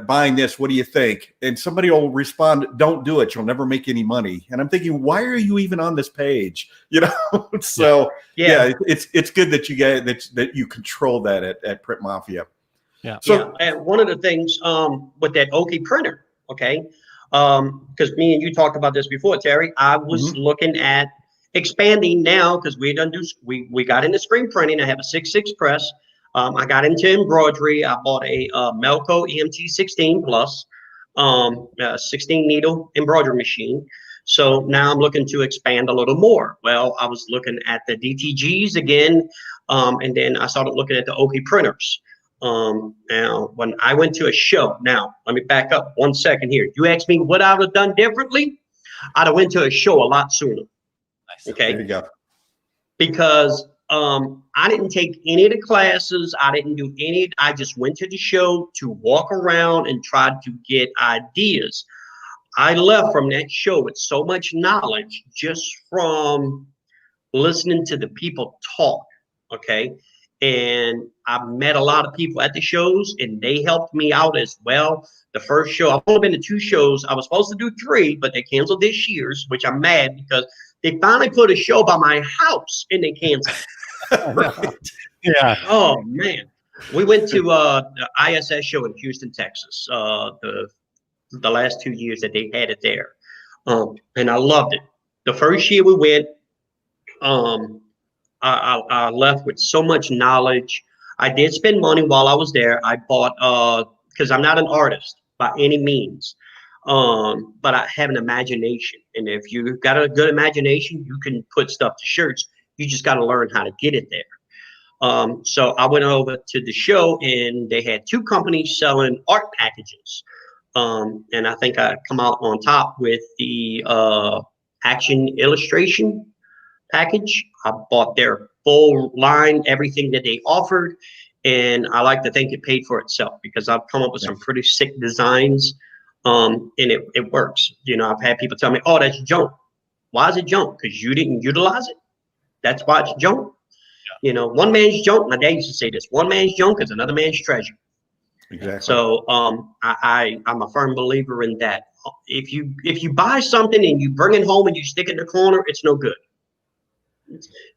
buying this. What do you think? And somebody will respond, don't do it. You'll never make any money. And I'm thinking, why are you even on this page? So it's good that you get that you control that at Print Mafia. Yeah. So and one of the things with that Oki printer, okay, because me and you talked about this before, Terry, I was looking at expanding now because we got into screen printing. I have a 6.6 press. I got into embroidery. I bought a Melco EMT 16 Plus, 16 needle embroidery machine. So now I'm looking to expand a little more. Well, I was looking at the DTGs again, and then I started looking at the Oki printers. Now, when I went to a show, now let me back up 1 second here. You asked me what I would have done differently. I'd have went to a show a lot sooner. Okay. There you go. Because I didn't take any of the classes. I didn't do any. I just went to the show to walk around and tried to get ideas. I left from that show with so much knowledge just from listening to the people talk. Okay. And I met a lot of people at the shows, and they helped me out as well. The first show, I've only been to 2 shows. I was supposed to do 3, but they canceled this year's, which I'm mad because they finally put a show by my house and they canceled. Right. Yeah. Oh man, we went to the ISS show in Houston, Texas. The last 2 years that they had it there, and I loved it. The first year we went, I left with so much knowledge. I did spend money while I was there. I bought because I'm not an artist by any means, but I have an imagination, and if you've got a good imagination, you can put stuff to shirts. You just got to learn how to get it there. So I went over to the show, and they had 2 companies selling art packages. And I think I come out on top with the action illustration package. I bought their full line, everything that they offered. And I like to think it paid for itself because I've come up with some pretty sick designs. And it works. You know, I've had people tell me, oh, that's junk. Why is it junk? Because you didn't utilize it. That's why it's junk. You know, one man's junk. My dad used to say this: one man's junk is another man's treasure. Exactly. So I'm a firm believer in that. If you buy something and you bring it home and you stick it in the corner, it's no good.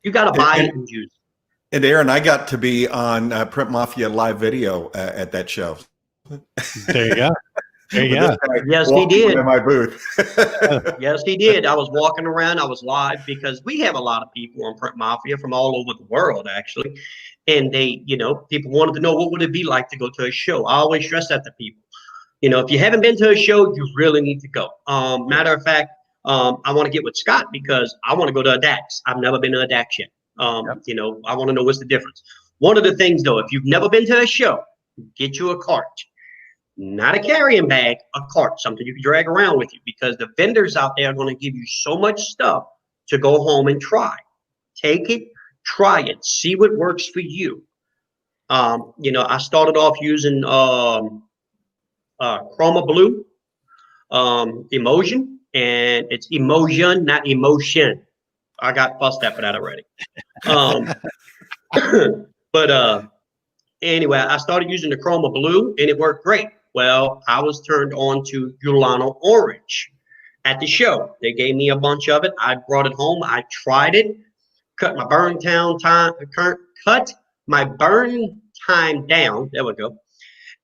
You got to buy it and use it. And Aaron, I got to be on Print Mafia live video at that show. There you go. There you go. Yes, he did. In my booth. Yes, he did. I was walking around. I was live because we have a lot of people on Print Mafia from all over the world, actually. And they, you know, people wanted to know what would it be like to go to a show. I always stress that to people. You know, if you haven't been to a show, you really need to go. Matter of fact, I want to get with Scott because I want to go to a DAX. I've never been to a DAX yet. You know, I want to know what's the difference. One of the things, though, if you've never been to a show, get you a cart. Not a carrying bag, a cart, something you can drag around with you, because the vendors out there are going to give you so much stuff to go home and try. Take it, try it, see what works for you. You know, I started off using Chroma Blue emotion, and it's emotion, not emotion. I got fussed at for that already. But anyway, I started using the Chroma Blue, and it worked great. Well, I was turned on to Ulano Orange at the show. They gave me a bunch of it. I brought it home. I tried it, cut my burn time down. There we go.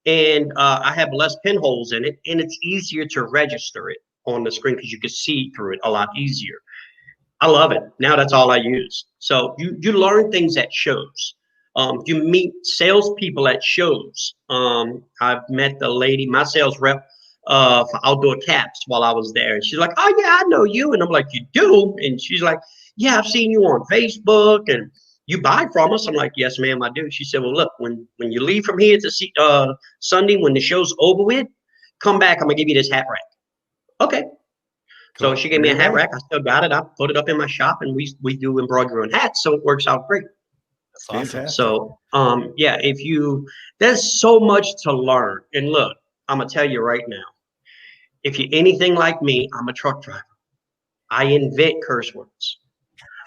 And I have less pinholes in it, and it's easier to register it on the screen because you can see through it a lot easier. I love it. Now that's all I use. So you learn things at shows. You meet salespeople at shows. I've met the lady, my sales rep for outdoor caps while I was there. And she's like, oh, yeah, I know you. And I'm like, you do? And she's like, yeah, I've seen you on Facebook and you buy from us. I'm like, yes, ma'am, I do. She said, well, look, when you leave from here to see Sunday, when the show's over with, come back. I'm going to give you this hat rack. Okay. Cool. So she gave me a hat rack. I still got it. I put it up in my shop, and we do embroidery on hats. So it works out great. Fantastic. So, yeah, there's so much to learn. And look, I'm going to tell you right now, if you're anything like me, I'm a truck driver. I invent curse words.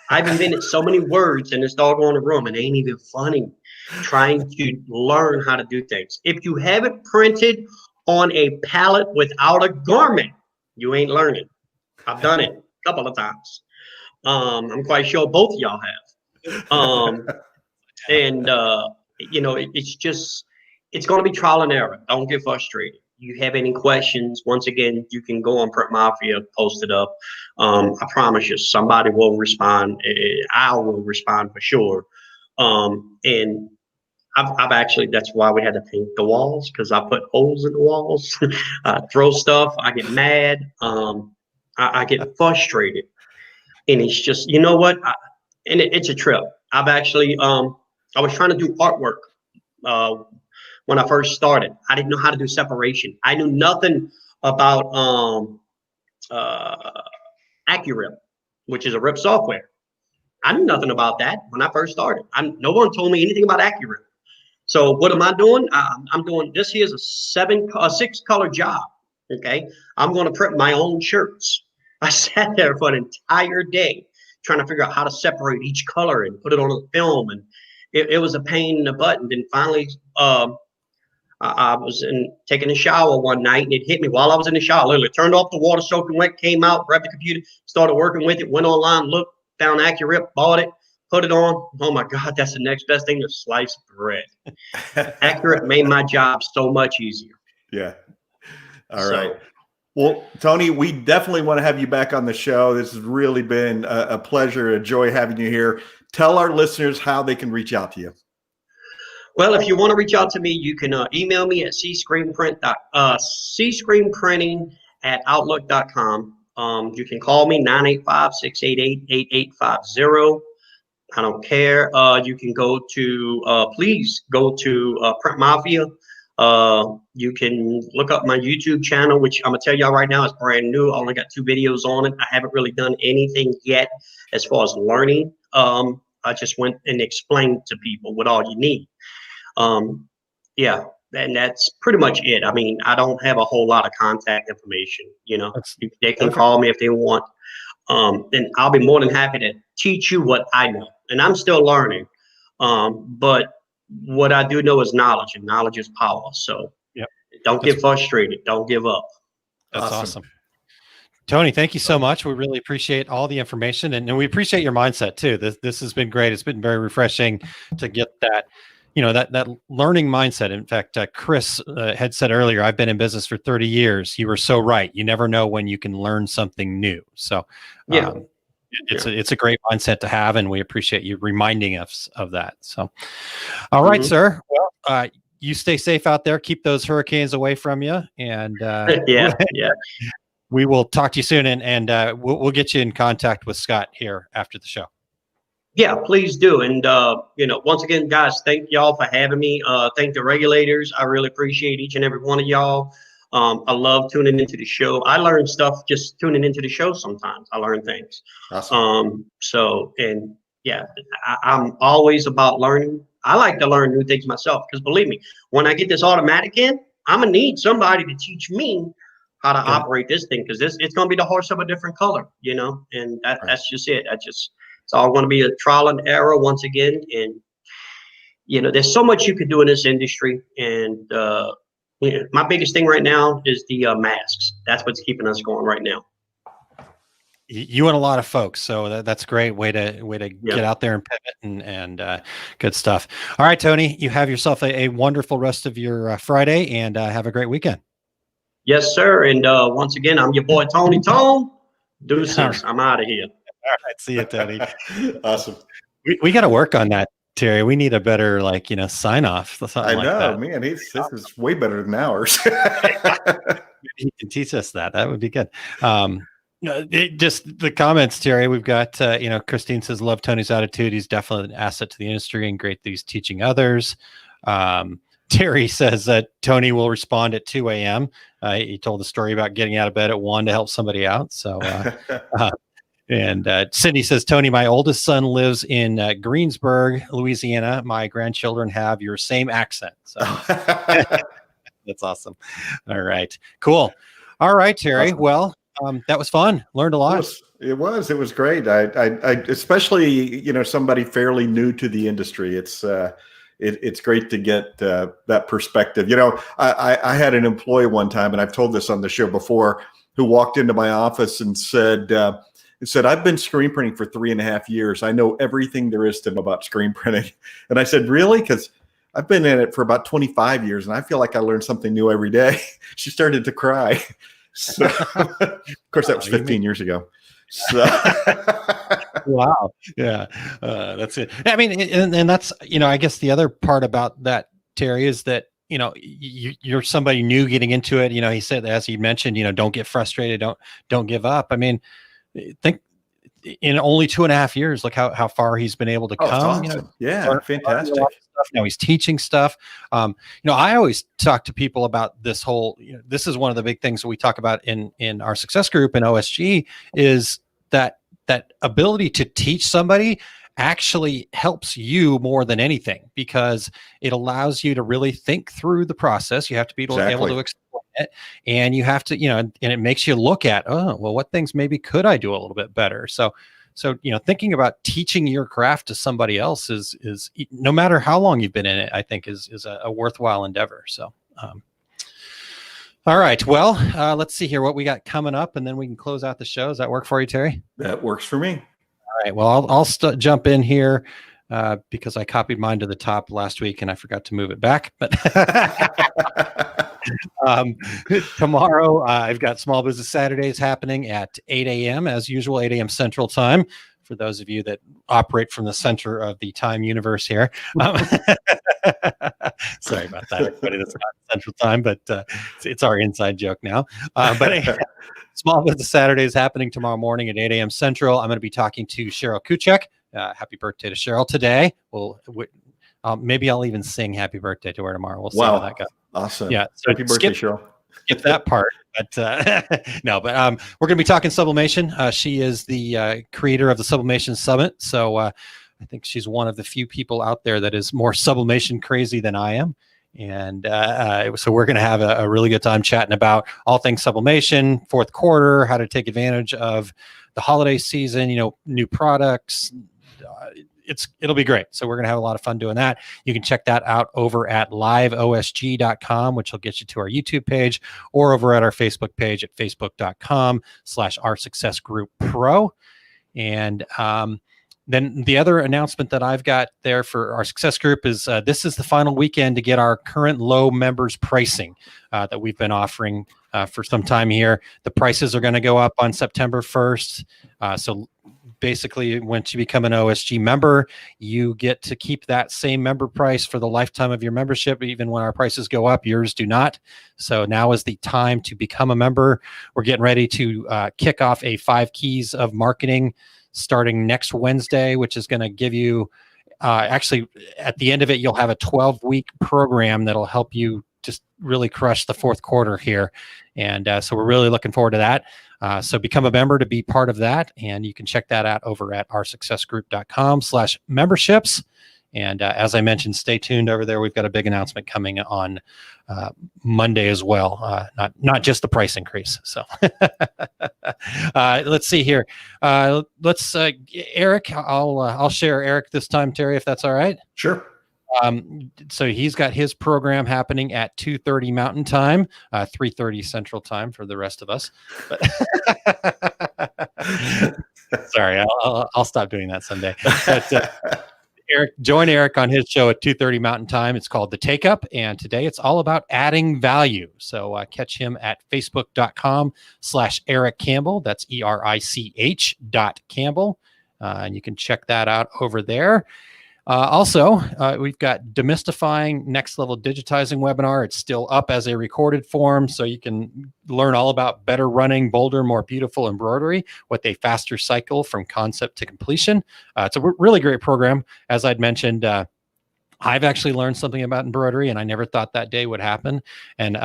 I've invented so many words in this doggone room, and it ain't even funny trying to learn how to do things. If you haven't printed on a pallet without a garment, you ain't learning. I've done it a couple of times. I'm quite sure both of y'all have. And you know, it's going to be trial and error. Don't get frustrated. You have any questions, once again, you can go on Print Mafia, post it up. I promise you, somebody will respond. I will respond for sure. And I've actually, that's why we had to paint the walls, because I put holes in the walls. I throw stuff. I get mad. I get frustrated. And it's just, you know what? It's a trip. I've actually, I was trying to do artwork when I first started. I didn't know how to do separation. I knew nothing about AccuRip, which is a RIP software. I knew nothing about that when I first started. No one told me anything about AccuRip. So what am I doing? I'm doing, this here's a 6 color job. Okay. I'm going to print my own shirts. I sat there for an entire day trying to figure out how to separate each color and put it on the film. it was a pain in the butt. And then finally, I was taking a shower one night, and it hit me while I was in the shower. Literally turned off the water soaking wet, came out, grabbed the computer, started working with it, went online, looked, found Accurate, bought it, put it on. Oh my God, that's the next best thing to sliced bread. Accurate made my job so much easier. Yeah. All right. Well, Tony, we definitely want to have you back on the show. This has really been a pleasure, a joy having you here. Tell our listeners how they can reach out to you. Well, if you want to reach out to me, you can email me at cscreenprinting@outlook.com. You can call me 985-688-8850. I don't care. You can go to, please go to Print Mafia. You can look up my YouTube channel, which I'm going to tell y'all right now is brand new. I only got 2 videos on it. I haven't really done anything yet as far as learning. I just went and explained to people what all you need. Yeah, and that's pretty much it. I mean, I don't have a whole lot of contact information, you know. They can call me if they want. And I'll be more than happy to teach you what I know. And I'm still learning. But what I do know is knowledge, and knowledge is power. So don't get frustrated. Don't give up. That's awesome. Tony, thank you so much. We really appreciate all the information, and we appreciate your mindset too. This has been great. It's been very refreshing to get that, you know, that learning mindset. In fact, Chris had said earlier, I've been in business for 30 years. You were so right. You never know when you can learn something new. So it's a great mindset to have, and we appreciate you reminding us of that. So, all right, sir. Well, you stay safe out there. Keep those hurricanes away from you. And we will talk to you soon, and we'll get you in contact with Scott here after the show. Yeah, please do. And, you know, once again, guys, thank y'all for having me. Thank the regulators. I really appreciate each and every one of y'all. I love tuning into the show. I learn stuff just tuning into the show sometimes. I learn things. Awesome. I'm always about learning. I like to learn new things myself, because believe me, when I get this automatic in, I'm going to need somebody to teach me how to operate this thing, because it's going to be the horse of a different color, you know, and that's just it. It's all going to be a trial and error once again. And, you know, there's so much you can do in this industry. And you know, my biggest thing right now is the masks. That's what's keeping us going right now. You and a lot of folks. So that's a great way to get out there and pivot and good stuff. All right, Tony, you have yourself a wonderful rest of your Friday, and have a great weekend. Yes, sir. And once again, I'm your boy, Tony Tone. Deuces. I'm out of here. All right. See you, Tony. Awesome. We got to work on that, Terry. We need a better, sign off. I know, man. This is way better than ours. Maybe he can teach us that. That would be good. Just the comments, Terry. We've got, Christine says, love Tony's attitude. He's definitely an asset to the industry, and great that he's teaching others. Terry says that Tony will respond at 2 a.m. He told the story about getting out of bed at 1 to help somebody out. So, and Cindy says, Tony, my oldest son lives in Greensburg, Louisiana. My grandchildren have your same accent. So that's awesome. All right, cool. All right, Terry. Awesome. Well, that was fun. Learned a lot. It was great. I especially, somebody fairly new to the industry. It's great to get that perspective. I had an employee one time, and I've told this on the show before, who walked into my office and said, I've been screen printing for 3.5 years. I know everything there is to know about screen printing. And I said, really? Because I've been in it for about 25 years, and I feel like I learn something new every day. She started to cry. So, of course, that was 15 years ago. So. Wow. Yeah. That's it. I mean, and that's, I guess the other part about that, Terry, is that, you're somebody new getting into it. He said, as he mentioned, don't get frustrated. Don't give up. I mean, think in only 2.5 years, look how far he's been able to come. Awesome. Fantastic. Now he's teaching stuff. I always talk to people about this whole, this is one of the big things that we talk about in our success group in OSG, is that ability to teach somebody actually helps you more than anything, because it allows you to really think through the process. You have to be able to explain it, and you have to, and it makes you look at, what things maybe could I do a little bit better? So So, thinking about teaching your craft to somebody else is no matter how long you've been in it, I think is a worthwhile endeavor. So, all right. Well, let's see here what we got coming up, and then we can close out the show. Does that work for you, Terry? That works for me. All right. Well, I'll jump in here because I copied mine to the top last week and I forgot to move it back. But tomorrow, I've got Small Business Saturdays happening at 8 a.m. as usual, 8 a.m. Central Time. For those of you that operate from the center of the time universe here. Sorry about that, everybody. That's not Central Time, but it's our inside joke now. But Small Business Saturday is happening tomorrow morning at 8 a.m. Central. I'm going to be talking to Cheryl Kuchek. Happy birthday to Cheryl today. Maybe I'll even sing happy birthday to her tomorrow. We'll see how that goes. Awesome. Yeah. So happy birthday, Cheryl. Skip that part. But no, but we're going to be talking sublimation. She is the creator of the Sublimation Summit. So I think she's one of the few people out there that is more sublimation crazy than I am. And so we're going to have a really good time chatting about all things sublimation, fourth quarter, how to take advantage of the holiday season, new products. It'll be great. So we're going to have a lot of fun doing that. You can check that out over at liveosg.com, which will get you to our YouTube page, or over at our Facebook page at facebook.com/Our Success Group Pro. And then the other announcement that I've got there for our success group is this is the final weekend to get our current low members pricing that we've been offering for some time here. The prices are going to go up on September 1st. So basically, once you become an OSG member, you get to keep that same member price for the lifetime of your membership. Even when our prices go up, yours do not. So now is the time to become a member. We're getting ready to kick off a 5 keys of marketing starting next Wednesday, which is going to give you, actually, at the end of it, you'll have a 12-week program that'll help you just really crush the fourth quarter here. And so we're really looking forward to that. So become a member to be part of that. And you can check that out over at oursuccessgroup.com/memberships. And as I mentioned, stay tuned over there. We've got a big announcement coming on Monday as well. Not just the price increase. So let's see here. Let's Eric. I'll share Eric this time, Terry, if that's all right. Sure. So he's got his program happening at 2:30 Mountain Time, 3:30 Central Time for the rest of us. But sorry, I'll stop doing that someday. But, join Eric on his show at 2:30 Mountain Time. It's called The Take Up, and today it's all about adding value. So catch him at facebook.com/Eric Campbell. That's ERICH.Campbell. And you can check that out over there. Also, we've got Demystifying Next Level Digitizing webinar. It's still up as a recorded form, so you can learn all about better running, bolder, more beautiful embroidery with a faster cycle from concept to completion. It's a really great program. As I'd mentioned, I've actually learned something about embroidery, and I never thought that day would happen. And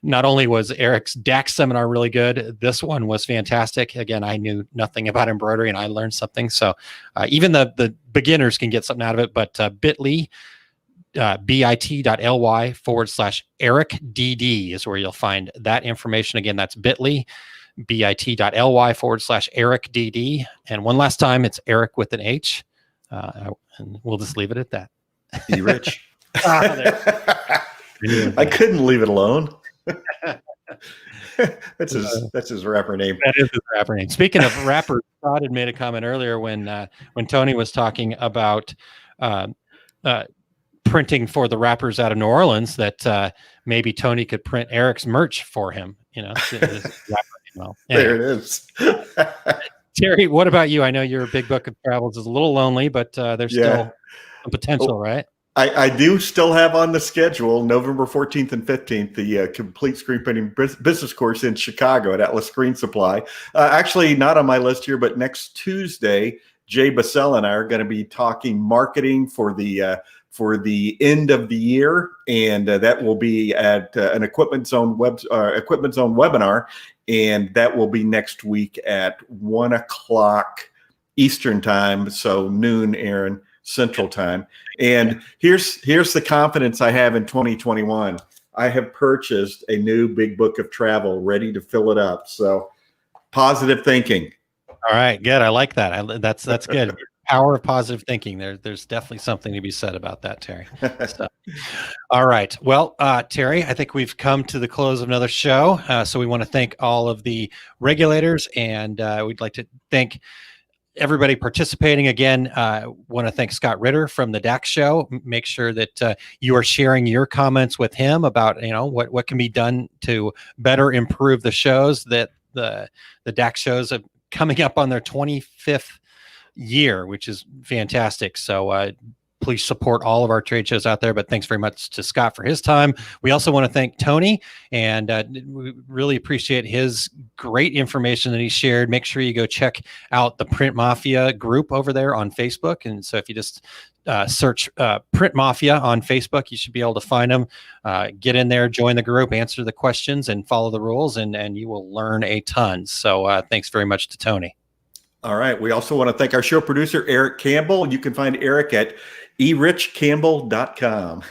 not only was Eric's DAX seminar really good, this one was fantastic. Again, I knew nothing about embroidery, and I learned something. So even the beginners can get something out of it. But bit.ly, bit.ly/EricDD is where you'll find that information. Again, that's bit.ly, bit.ly/EricDD. And one last time, it's Eric with an H. And we'll just leave it at that. You rich. I couldn't leave it alone. That's his rapper name. That is his rapper name. Speaking of rappers, Scott had made a comment earlier when Tony was talking about printing for the rappers out of New Orleans that maybe Tony could print Eric's merch for him. His rapper name. Well, anyway. There it is. Terry, what about you? I know your big book of travels is a little lonely, but there's still some potential, right? I do still have on the schedule November 14th and 15th, the complete screen printing business course in Chicago at Atlas Screen Supply. Actually, not on my list here, but next Tuesday, Jay Bassell and I are going to be talking marketing for the end of the year, and that will be at an Equipment Zone webinar, and that will be next week at 1:00 Eastern time, so noon, Aaron, Central time. And here's the confidence I have in 2021. I have purchased a new big book of travel, ready to fill it up. So positive thinking. All right, good. I like that. That's good. Power of positive thinking. There's definitely something to be said about that, Terry. So, all right. Well, Terry, I think we've come to the close of another show. So we want to thank all of the regulators, and we'd like to thank everybody participating again. Want to thank Scott Ritter from the DAX show. Make sure that you are sharing your comments with him about what can be done to better improve the shows. That the DAX shows are coming up on their 25th year, which is fantastic. So please support all of our trade shows out there. But thanks very much to Scott for his time. We also want to thank Tony, and we really appreciate his great information that he shared. Make sure you go check out the Print Mafia group over there on Facebook. And so if you just search Print Mafia on Facebook, you should be able to find them. Get in there, join the group, answer the questions, and follow the rules, and you will learn a ton. So thanks very much to Tony. All right. We also want to thank our show producer, Eric Campbell. You can find Eric at erichcampbell.com.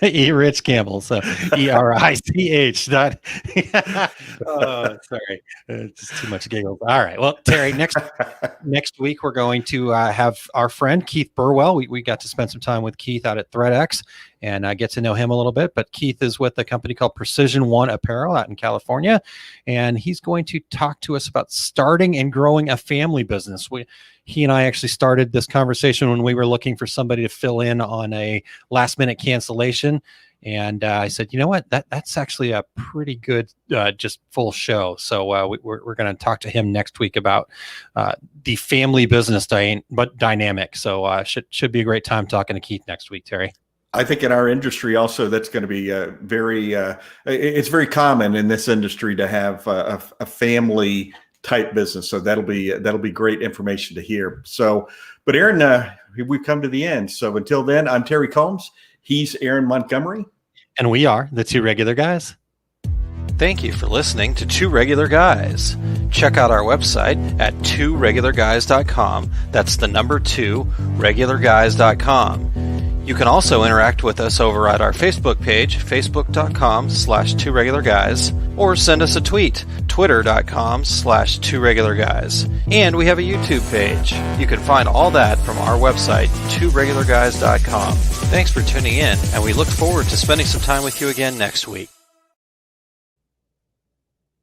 Erich Campbell. So ERICH. Sorry. Just too much giggles. All right. Well, Terry, next week, we're going to have our friend Keith Burwell. We got to spend some time with Keith out at ThreadX and get to know him a little bit. But Keith is with a company called Precision One Apparel out in California. And he's going to talk to us about starting and growing a family business. He and I actually started this conversation when we were looking for somebody to fill in on a last minute cancellation. And I said, you know what, that's actually a pretty good, just full show. So we're going to talk to him next week about the family business dynamic. So should be a great time talking to Keith next week, Terry. I think in our industry also, that's going to be it's very common in this industry to have a family type business. So that'll be great information to hear. So, but Aaron, we've come to the end. So until then, I'm Terry Combs. He's Aaron Montgomery. And we are the Two Regular Guys. Thank you for listening to Two Regular Guys. Check out our website at tworegularguys.com. That's the number 2, regularguys.com. You can also interact with us over at our Facebook page, facebook.com/tworegularguys, or send us a tweet, twitter.com/tworegularguys. And we have a YouTube page. You can find all that from our website, tworegularguys.com. Thanks for tuning in, and we look forward to spending some time with you again next week.